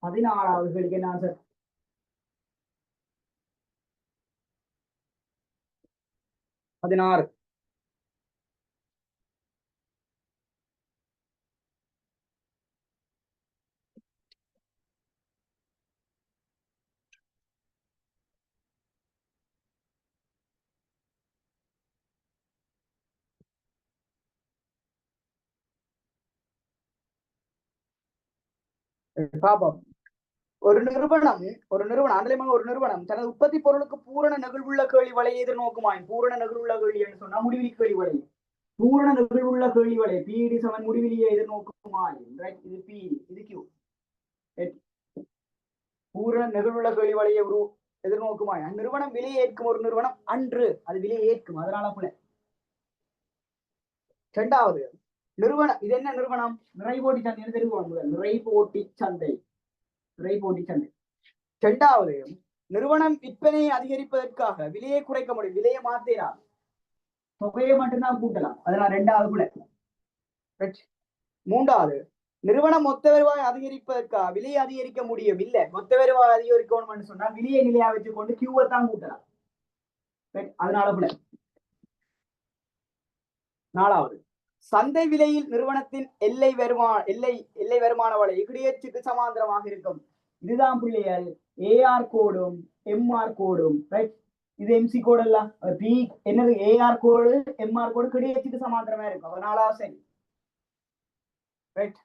14வது கேள்விக்கு என்ன ஆன்சர்? பதினாறு. பாப்போம். ஒரு நிறுவனம் ஆண்டலைமாக ஒரு நிறுவனம் தனது உற்பத்தி பொருளுக்கு பூரண நெகிழ்வுள்ள கேள்வி வலையை எதிர்நோக்குமாயின், பூரண நெகிழ்வுள்ள கேள்வி என்று சொன்னா முடிவிலி கேள்வி வலை, பூரண நெகிழ்வுள்ள கேள்வி வலை பிஇடி சமன் முடிவிலியை எதிர்நோக்குமாயின், ரைட்? இது பிஇடி, இது கியூ. பூரண நெகிழ்வுள்ள கேள்வி வலையை எதிர்நோக்குமாய் அந்நிறுவனம் விலையை ஏற்கும் ஒரு நிறுவனம் அன்று அது விலையை ஏற்கும், அதனால போல. இரண்டாவது நிறுவனம், இது என்ன நிறுவனம்? நிறைபோட்டி சந்தை தெரிவிக்கணும். நிறைபோட்டி சந்தை, நிறைபோட்டி சந்தை. இரண்டாவது நிறுவனம் விற்பனையை அதிகரிப்பதற்காக விலையை குறைக்க முடியும், விலையை மாத்தலாம், தொகையை மட்டும்தான் கூட்டலாம், அதனால இரண்டாவது கூட. மூன்றாவது நிறுவனம் மொத்த வருவாய் அதிகரிப்பதற்காக விலையை அதிகரிக்க முடியும், இல்ல மொத்த வருவாய் அதிகரிக்கணும்னு சொன்னா விலையை நிலையா வச்சு கொண்டு கியூவை தான் கூட்டலாம், அதனால கூட. நாலாவது சந்தை விலையில் நிறுவனத்தின் எல்லை வருமான வலை இடையேற்றுக்கு சமாந்தரமாக இருக்கும். இதுதான் பிள்ளைகள் ஏஆர் கோடும் எம்ஆர் கோடும், ரைட்? இது எம்சி கோடு இல்ல, பி என்னது ஏஆர் கோடு எம்ஆர் கோடு கிடையேற்றுக்கு சமாந்தரமா இருக்கும், அதனால சரி, ரைட்?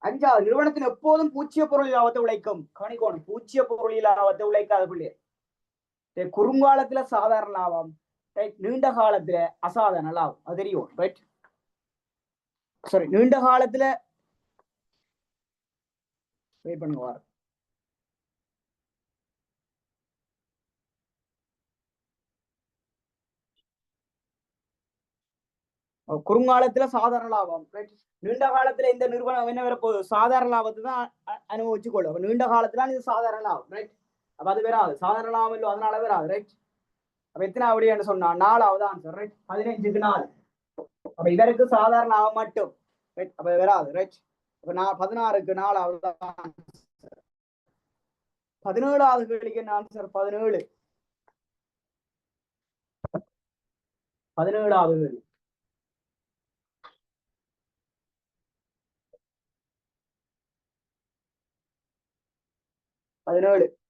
அஞ்சாவது நிறுவனத்தின் எப்போதும் பூச்சிய பொருள் லாபத்தை உழைக்கும். கவனிக்கணும், பூச்சிய பொருள் லாபத்தை உழைக்காத பிள்ளை. குறுங்காலத்துல சாதாரண லாபம், ரைட்? நீண்ட காலத்துல அசாதாரண லாபம், அது தெரியும், ரைட்? சாரி, நீண்ட காலத்துல வெயிட் பண்ணுங்க. குறுங்காலத்துல சாதாரண லாபம், ரைட்? நீண்ட காலத்துல இந்த நிறுவனம் என்ன வரப்போகுது? சாதாரண லாபத்தை தான் அனுபவிச்சு கொள்ளும். அப்ப நீண்ட காலத்துல இது சாதாரண லாபம், ரைட்? அப்ப அது வராது, சாதாரண லாபம் இல்லை, அதனால வராது, ரைட்? அப்ப எத்தனை அப்படின்னு சொன்னா நாலாவது ஆன்சர், ரைட்? 15க்கு 4. அப்ப இதற்கு சாதாரண லாபம் மட்டும், ரைட்? அப்ப வராது, ரைட்? அப்ப 16க்கு 4வது. 17வது கேள்விக்கு என்ன ஆன்சர்? 17. 17வது கேள்வி. 17.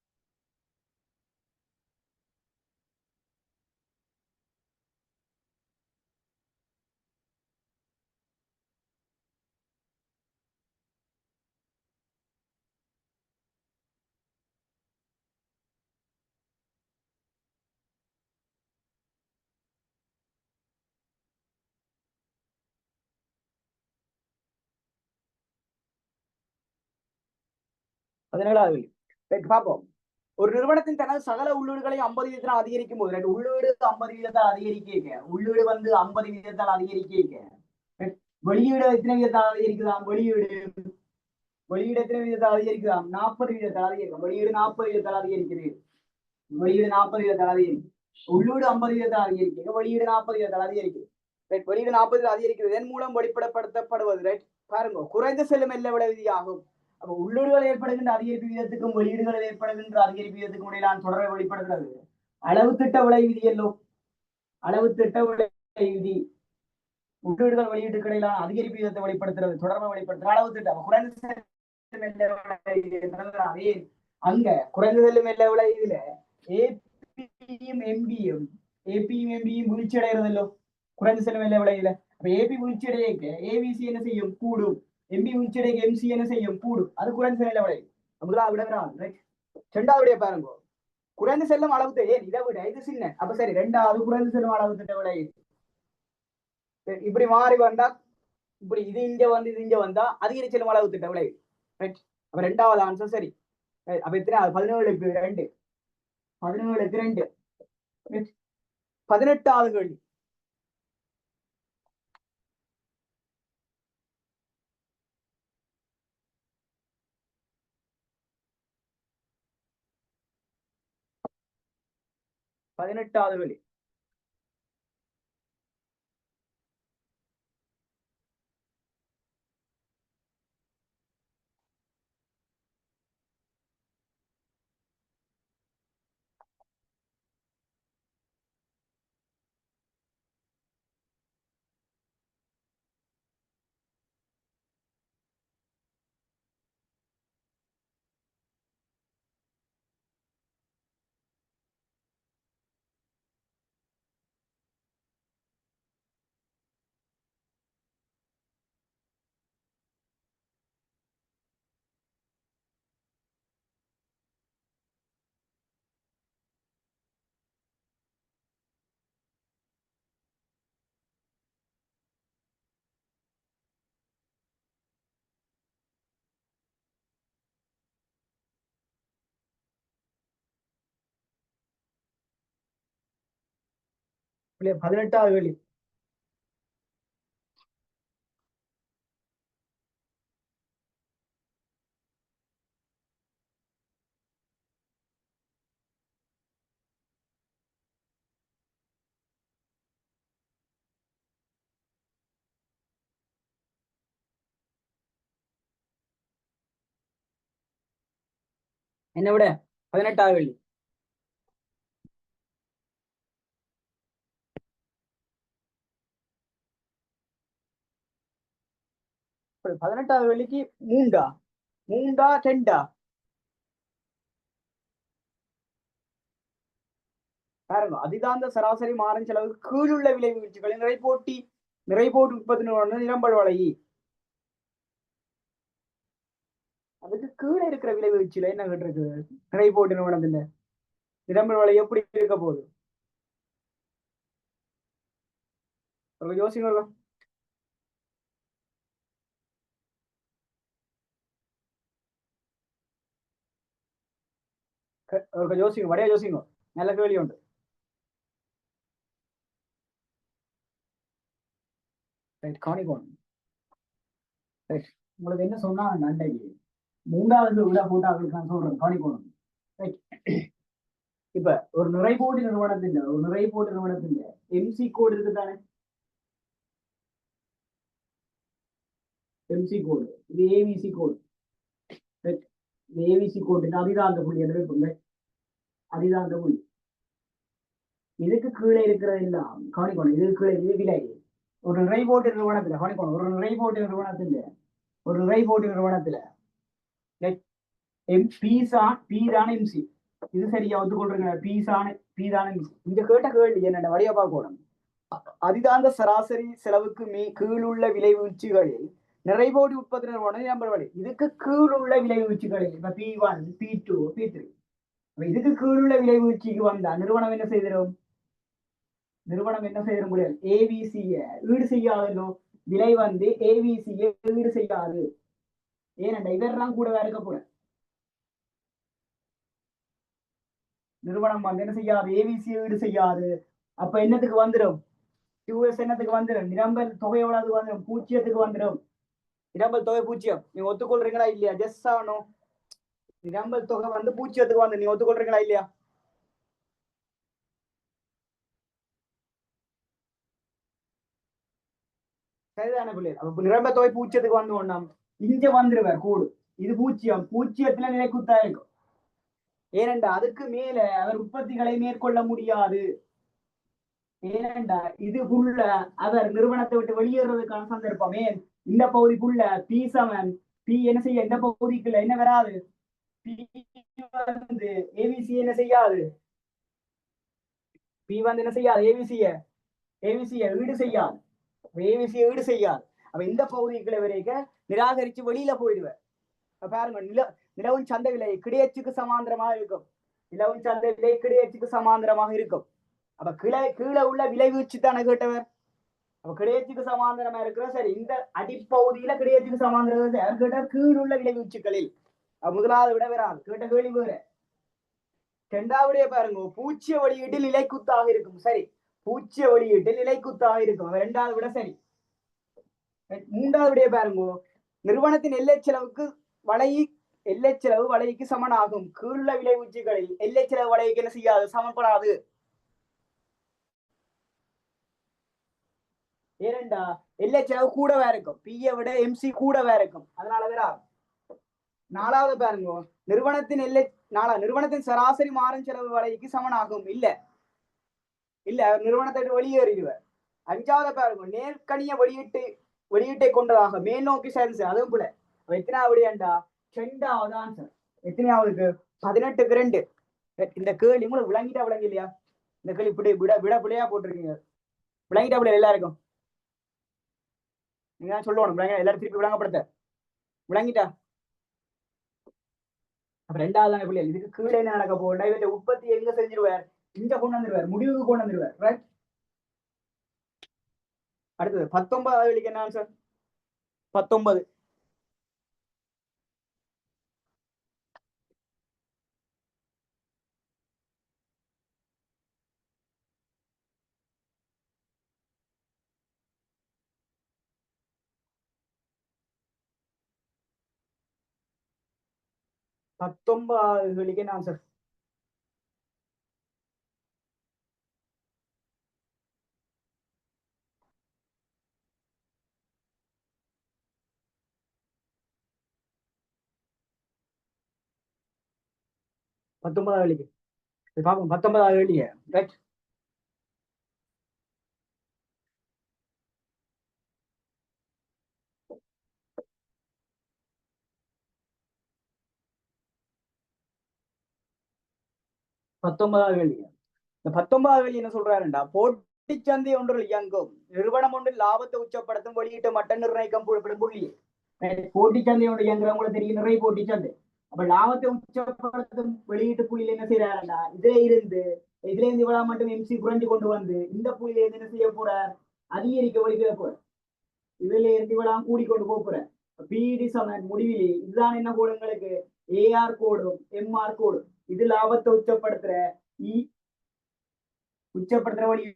பார்ப்போம். ஒரு நிறுவனத்தின் தனது சகல உள்ளீடுகளை 50% அதிகரிக்கும் போது, உள்ளீடு 50% அதிகரிக்க, உள்ளீடு வந்து 50% அதிகரிக்க, வெளியீடு எத்தனை விதத்தால் அதிகரிக்குதாம்? வெளியீடு எத்தனை விதத்தால் அதிகரிக்குதாம்? 40% அதிகரிக்கும். வெளியீடு 40% அதிகரிக்குது, வெளியீடு 40% அதிகரிக்கும். உள்ளீடு 50% அதிகரிக்க, வெளியீடு 40% அதிகரிக்குது, ரைட்? வெளியீடு 40 அதிகரிக்கிறது, இதன் மூலம் வெளிப்படுத்தப்படுவது, ரைட்? பாருங்க, குறைந்த செல்லும் எல்லை விட விதியாகும். அப்ப உள்ளீடுகள் ஏற்படுகின்ற அதிகரிப்பு விதத்துக்கும் வெளியீடுகளில் ஏற்படுகின்ற அதிகரிப்பு விதத்துக்கும் இடையிலான தொடரை வெளிப்படுகிறது அளவு திட்ட விலை விதி. எல்லோ அளவு திட்ட விலை விதி உள்ளீடுகள் வெளியீட்டுக்கு இடையிலான அதிகரிப்பு விதத்தை வெளிப்படுத்துறது, தொடர்பை வெளிப்படுத்துற அளவு திட்டம். குறைந்த அதே அங்க குறைந்த செல்லும் எல்லை விலை இதுல ஏபியும் எம்பியும் வீழ்ச்சி அடைகிறதல்லோ குறைந்த செல்லும் எல்லை விலையில. அப்ப ஏபி வீழ்ச்சி அடையக்க ஏபிசி என்ன செய்யும்? கூடும். எம்பி வீழ்ச்சி அடையக்க எம்சி என்ன செய்யும்? கூடும். அது குறைந்த செல்லும் எல்லை விலை. முதலாவது விட இரண்டாவது பாருங்க, குறைந்த செல்லும் அளவு ஏன் இதை விட இது சின்ன. அப்ப சரி, ரெண்டாவது குறைந்த செல்லும் அளவு திட்ட விலை இப்படி மாறி வந்தா, இப்படி இது இங்க வந்து இது இங்க வந்தா அதிகரி செல்லும் அளவு திட்ட விலை, ரைட்? அப்ப ரெண்டாவது ஆன்சர் சரி. அப்ப எத்தனை? 17க்கு 2. 17க்கு 2. 18வது கேள்வி. கேள்வி. இல்லையா 18வது கேள்வி. என்ன விட 18வது கேள்வி. 18வது கேள்விக்கு மூண்டா மூண்டா டெண்டா பாருங்க. அதிதாந்த சராசரி மாறும் செலவு கீழுள்ள விலை வீழ்ச்சிகளின் நிறைபோட்டி உற்பத்தி நிறுவனம் நிரம்பல் வலை. அதுக்கு கீழே இருக்கிற விலை வீழ்ச்சியில என்ன கேட்டிருக்கு? நிறைபோட்டி நிறுவனத்துல நிரம்பல் வலை எப்படி இருக்க போகுது? யோசிங்க. யோசிங்க, வடையா யோசிங்க. நல்ல கேள்வி உண்டு. காணிக்கோணும். உங்களுக்கு என்ன சொன்னா அன்றைக்கு 3வது விட போட்டாங்களுக்கு நான் சொல்றேன் காணிக்கோணும். இப்ப ஒரு நிறைபோட்டி நிறுவனத்தின் எம்சி கோடு இருக்குதானே? எம்சி கோடு, இது ஏவிசி கோடு. ஏவிசி கோடு அதிதாந்த புள்ளி என்று வைப்போங்க. அதிதாந்த புள்ளி இதுக்கு கீழே இருக்கிறது எல்லாம் கவனிக்கணும். இதுக்கு கீழே இது விலை. ஒரு நிறைபோட்டி நிறுவனத்துல கவனிக்கணும். ஒரு நிறைபோட்டி நிறுவனத்துல பீதான எம்சி. இது சரியா ஒத்துக்கொள்றீங்க? பீதான எம்சி. இந்த கேட்ட கேள்வி என்னென்ன வழியா பார்க்கணும். அதிதாந்த சராசரி செலவுக்கு கீழுள்ள விலை வீழ்ச்சிகளில் நிறைபோடி உற்பத்தி நிறுவனம் நம்பர் வழி. இதுக்கு கீழுள்ள விலை வீழ்ச்சிகளில் இப்ப P1 P2 P3 இதுக்கு கீழுள்ள விலை வீழ்ச்சிக்கு வந்தா நிறுவனம் என்ன செய்திடும்? முடியாது. ஏவிசிய ஈடு செய்யாதோ. விலை வந்து ஏவிசிய ஈடு செய்யாது. ஏனென்றா இதெல்லாம் கூட இருக்க போற நிறுவனம் வந்து என்ன செய்யாது? ஏவிசிய ஈடு செய்யாது. அப்ப என்னத்துக்கு வந்துடும்? யூஎஸ் என்னத்துக்கு வந்துடும்? நிரம்பல் தொகை எவ்வளவு வந்துடும்? பூஜ்ஜியத்துக்கு வந்துடும். நிரம்பல் தொகை பூஜ்ஜியம். நீங்க ஒத்துக்கொள்றீங்களா இல்லையா? ஜெஸ் ஆகணும். நிரம்பல் தொகை வந்து பூஜ்ஜியத்துக்கு வந்து நீங்க ஒத்துக்கொள்றீங்களா இல்லையா? சரிதானே பிள்ளை? அப்ப நிரம்ப தொகை பூஜ்ஜியத்துக்கு வந்து ஒண்ணாம் இங்க வந்துருவார் கூடு. இது பூஜ்ஜியத்துல நிலைக்குத்தா இருக்கும். ஏனென்றா அதுக்கு மேல அவர் உற்பத்திகளை மேற்கொள்ள முடியாது. ஏனென்றா இதுக்குள்ள அவர் நிறுவனத்தை விட்டு வெளியேறதுக்கான சந்தர்ப்பமே இந்த பகுதிக்குள்ள பி என்ன செய்ய இந்த பகுதிக்குள்ள என்ன வராது. பி வந்து ஏவிசி என்ன செய்யாது. பி வந்து என்ன செய்யாது? ஏவிசிய ஈடு செய்யாது. ஈடு செய்யாது. அப்ப இந்த பகுதிக்குள்ள வரைக்கும் நிராகரிச்சு வெளியில போயிடுவேன். பாருங்க, நிலவும் சந்தை விலை கிடையச்சுக்கு சமாந்திரமாக இருக்கும். நிலவும் சந்தை விலை கிடையச்சுக்கு சமாந்திரமாக இருக்கும். அப்ப கீழே உள்ள விலை வீழ்ச்சி தானே கேட்டவர். அப்ப கிடையச்சுக்கு சமாந்திரமா இருக்கிற சரி. இந்த அடிப்பகுதியில கிடையச்சுக்கு சமாந்திரம் கேட்டார். கீழ் உள்ள விலை வீழ்ச்சிகளில் முதலாவது விட வராது. கேட்ட கேள்வி வேற. இரண்டாவதே பாருங்க, பூச்சிய வெளியீட்டில் நிலைக்குத்தாக இருக்கும். சரி, பூச்சிய வெளியீட்டில் நிலைக்குத்தாக இருக்கும். 2வது விட சரி. 3வது பாருங்க, நிறுவனத்தின் எல்லை செலவுக்கு எல்லை செலவு வலைக்கு சமனாகும். கீழுள்ள விலை உச்சிகளில் எல்லை செலவு வலைக்கு என்ன செய்யாது? சமப்படாது. ஏனெண்டா எல்லை செலவு கூடவே இருக்கும். பியை விட எம்சி கூடவே இருக்கும். அதனால வேற. 4வது பாருங்க, நிறுவனத்தின் சராசரி மாறும் செலவு வலைக்கு சமனாகும். இல்ல நிறுவனத்தை வெளியேறிடுவார். 5வது பாருங்க, நேர்கணிய வெளியீட்டை கொண்டதாக மேல் நோக்கி செயல்சு. அதுவும் கூட எத்தனாவது ஏண்டா? 2வது ஆன்சர். எத்தனையாவதுக்கு? 18க்கு 2. இந்த கேள்வி உங்களுக்கு விளங்கிட்டா இல்லையா? இந்த கேள்வி இப்படி விட பிள்ளையா போட்டிருக்கீங்க. விளங்கிட்டா பிள்ளை எல்லாருக்கும்? நீங்க சொல்லணும். எல்லாரும் திருப்பி விளங்கப்படுத்த விளங்கிட்டா? அப்ப 2வது பிள்ளை இதுக்கு கீழே என்ன நடக்க போகுது? இவற்றை உற்பத்தி எங்க செஞ்சிருவார்? இங்க கொண்டு வந்துருவார். முடிவுக்கு கொண்டு வந்துருவார். அடுத்தது 19வது கேள்விக்கு என்ன ஆன்சர்? 19. 19வது கேள்விக்கு என்ன ஆன்சர்? பத்தொன்பதாவது கேள்விக்கு பார்ப்போம். 19வது கேள்விங்க. ரைட். பத்தொன்பதாவது கேள்வி. இந்த 19வது கேள்வி என்ன சொல்றாருண்டா, போட்டிச்சந்தை ஒன்றில் இயங்கும் நிறுவனம் ஒன்றில் லாபத்தை உச்சப்படுத்தும் வெளியீட்டு மட்டம் நிர்ணயிக்கும் புள்ளி. போட்டிச்சந்தை ஒன்று இயங்குறவங்களுக்கு தெரியும், நிறைய போட்டிச்சந்தை. அப்ப லாபத்தை உச்சப்படுத்தும் வெளியீட்டு புள்ளியில என்ன செய்யறாருண்டா, இதுல இருந்து இவ்வளவு மட்டும் எம்சி குறைஞ்சு கொண்டு வந்து இந்த புள்ளியில இருந்து என்ன செய்ய போறார், அதிகரிக்க வழிக்க போற. இதுல இருந்து இவ்வளவு கூடிக்கொண்டு போற. பிடி சமன் முடிவிலே இதுதான் என்ன கோடுங்களுக்கு, ஏஆர் கோடும் எம்ஆர் கோடும். இது லாபத்தை உச்சப்படுத்துற வழி.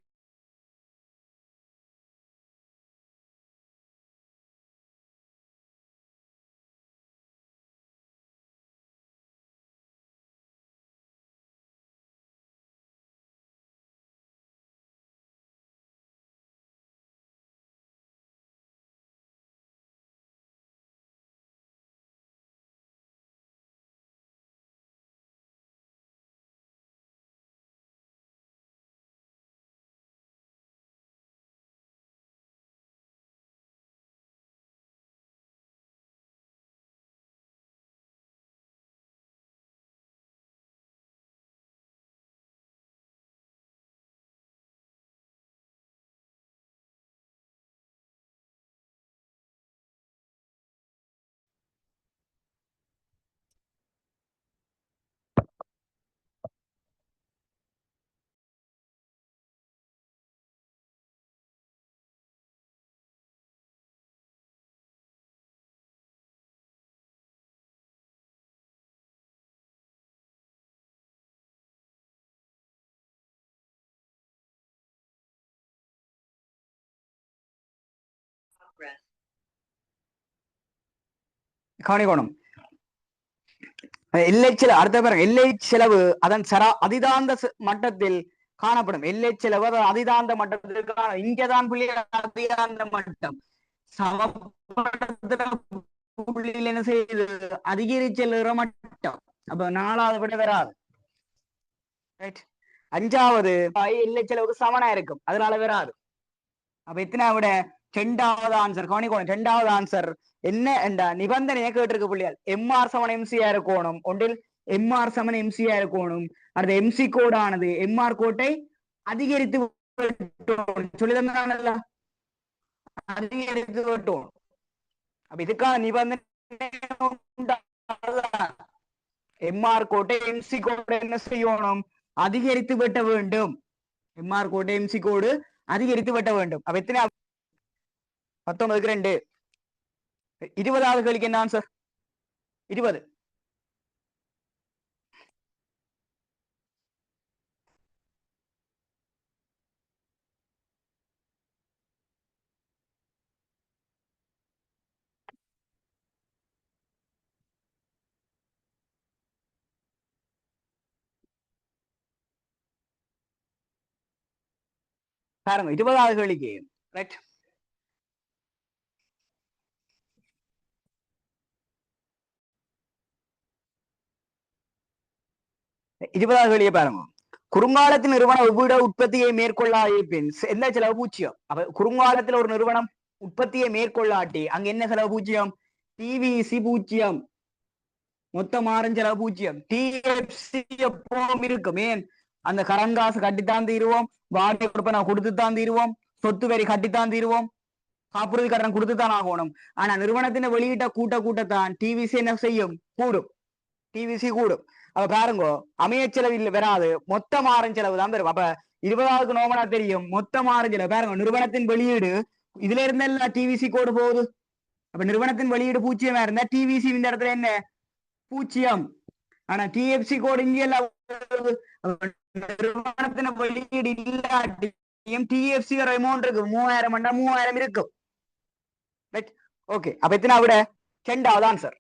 கவனிக்கணும். எல்லை செலவு அடுத்த பாருங்க, எல்லை செலவு அதன் அதிதாந்த மட்டத்தில் காணப்படும். எல்லை செலவு அதிதாந்த மட்டத்தில் இங்கதான் அதிதாந்த மட்டம் புள்ளியில் என்ன செய்யுது, அதிகரிச்செல்லுற மட்டம். அப்ப 4வது விட வராது. ரைட். 5வது எல்லை செலவுக்கு சமனா இருக்கும், அதனால வராது. அப்ப எத்தனை விட 2வது ஆன்சர் கவனிக்கணும். 2வது ஆன்சர் என்ன என்ற நிபந்தனையை கேட்டிருக்க புள்ளியால் எம்ஆர் சமன் எம்சியா இருக்கணும். ஒன்றில் எம்ஆர் சமன் எம்சியா இருக்கணும். அடுத்த எம்சி கோடானது எம்ஆர் கோட்டை அதிகரித்து சொல்லி தந்தானல்ல, அதிகரித்து விட்டோம். அப்ப இதுக்கான நிபந்தனை எம்ஆர் கோட்டை எம்சி கோடு என்ன செய்யணும், அதிகரித்து வெட்ட வேண்டும். எம்ஆர் கோட்டை எம்சி கோடு அதிகரித்து வெட்ட வேண்டும். அப்ப எத்தனை 19க்கு 2. 20வது கேள்விக்கு என்ன ஆன்சர்? 20. பாருங்க 20வது கேள்விக்கு. ரைட். இருபதாவது வெளியே பாருங்க. குறுங்காலத்தில் நிறுவனம் எவ்விட உற்பத்தியை மேற்கொள்ளாத பின் என்ன செலவு 0. அப்ப குறுங்காலத்தில் ஒரு நிறுவனம் உற்பத்தியை மேற்கொள்ளாட்டி அங்க என்ன செலவு 0, டிவிசி 0, மொத்த மாறும் செலவு 0. டிஎஃப்சி எப்பவும் இருக்கும். ஏன், அந்த கரங்காசு கட்டித்தான் தீருவோம், வாடகை கொடுப்ப கொடுத்துத்தான் தீருவோம், சொத்து வரி கட்டித்தான் தீருவோம், காப்புறுதி கட்டணம் கொடுத்துத்தான் ஆகணும். ஆனா நிறுவனத்தின் வெளியிட்ட கூட்டத்தான் டிவிசி என்ன செய்யும், கூடும். டிவிசி கூடும். அப்ப பாருங்க, அமைய செலவு இல்ல வராது, மொத்த மாறும் செலவு தான் வரும். அப்ப 20வது நோமனா தெரியும், மொத்த மாறும் செலவு. பாருங்க, நிறுவனத்தின் வெளியீடு இதுல இருந்த எல்லாம் டிவிசி கோடு போகுது. அப்ப நிறுவனத்தின் வெளியீடு 0 இருந்தா டிவிசி இந்த இடத்துல என்ன 0. ஆனா டிஎஃப்சி கோடு இங்க எல்லாம் நிறுவனத்தின் வெளியீடு இல்லாட்டியும் டிஎஃப்சி அமௌண்ட் இருக்கு, 3000 3000 இருக்கும். ஓகே. அப்ப எத்தனை விட 2வது ஆன்சர்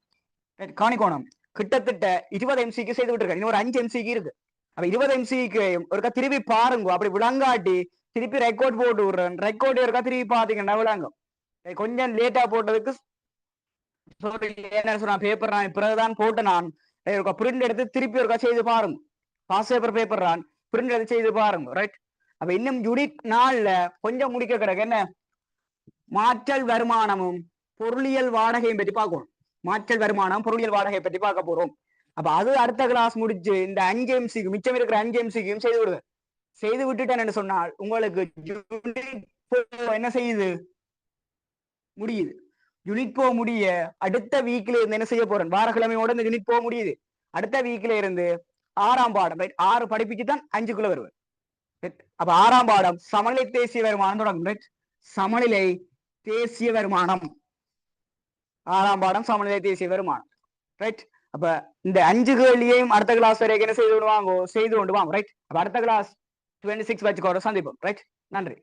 கவனிக்கோணும். கிட்டத்தட்ட 20 எம்சிக்கு செய்து விட்டுருக்கேன். இன்னும் ஒரு 5 எம்சிக்கு இருக்கு. அப்ப 20 எம்சிக்கு ஒருக்கா திருப்பி பாருங்க. அப்படி விளங்காட்டி திருப்பி ரெக்கார்ட் போட்டு விடுறேன். ரெக்கார்ட் ஒருக்கா திருப்பி பாத்தீங்கன்னா விளங்கும். கொஞ்சம் லேட்டா போட்டதுக்கு என்ன சொன்னா பேப்பர் நான் பிறகுதான் போட்டு நான் பிரிண்ட் எடுத்து திருப்பி ஒருக்கா செய்து பாருங்க. பாஸ் பேப்பர் நான் பிரிண்ட் எடுத்து செய்து பாருங்க. ரைட். அப்ப இன்னும் யூனிட் 4ல கொஞ்சம் முடிக்க கிடக்கு. என்ன மாற்றல் வருமானமும் பொருளியல் வாடகையும் பற்றி பார்க்கணும். மாற்றல் வருமானம் பொருளியல் வாடகை பற்றி பார்க்க போறோம். அப்ப அது அடுத்த கிளாஸ் முடிச்சு இந்த 5 எம்சிக்கு மிச்சம் இருக்கிற 5 எம்சிக்கும் செய்து விடுவேன். செய்து விட்டுட்டேன்னு சொன்னால் உங்களுக்கு என்ன செய்யுது முடியுது. யூனிட் போக முடிய அடுத்த வீக்ல இருந்து என்ன செய்ய போறேன், வாரக்கிழமையோட இந்த யூனிட் போக முடியுது. அடுத்த வீக்ல இருந்து 6ஆம் பாடம் 6 படிப்புக்கு தான் 5க்குள்ள வருவேன். அப்ப 6ஆம் பாடம் சமநிலை தேசிய வருமானம் தொடங்கும். சமநிலை தேசிய வருமானம் 6ஆம் பாடம் சமநிலை தேசிய வருமானம். ரைட். அப்ப இந்த 5 கேள்வியையும் அடுத்த கிளாஸ் வரைக்கும் என்ன செய்து கொண்டு வாங்க, செய்து கொண்டு வாங்க. ரைட். அப்ப அடுத்த கிளாஸ் 26 வச்சுக்கோட சந்திப்போம். ரைட். நன்றி.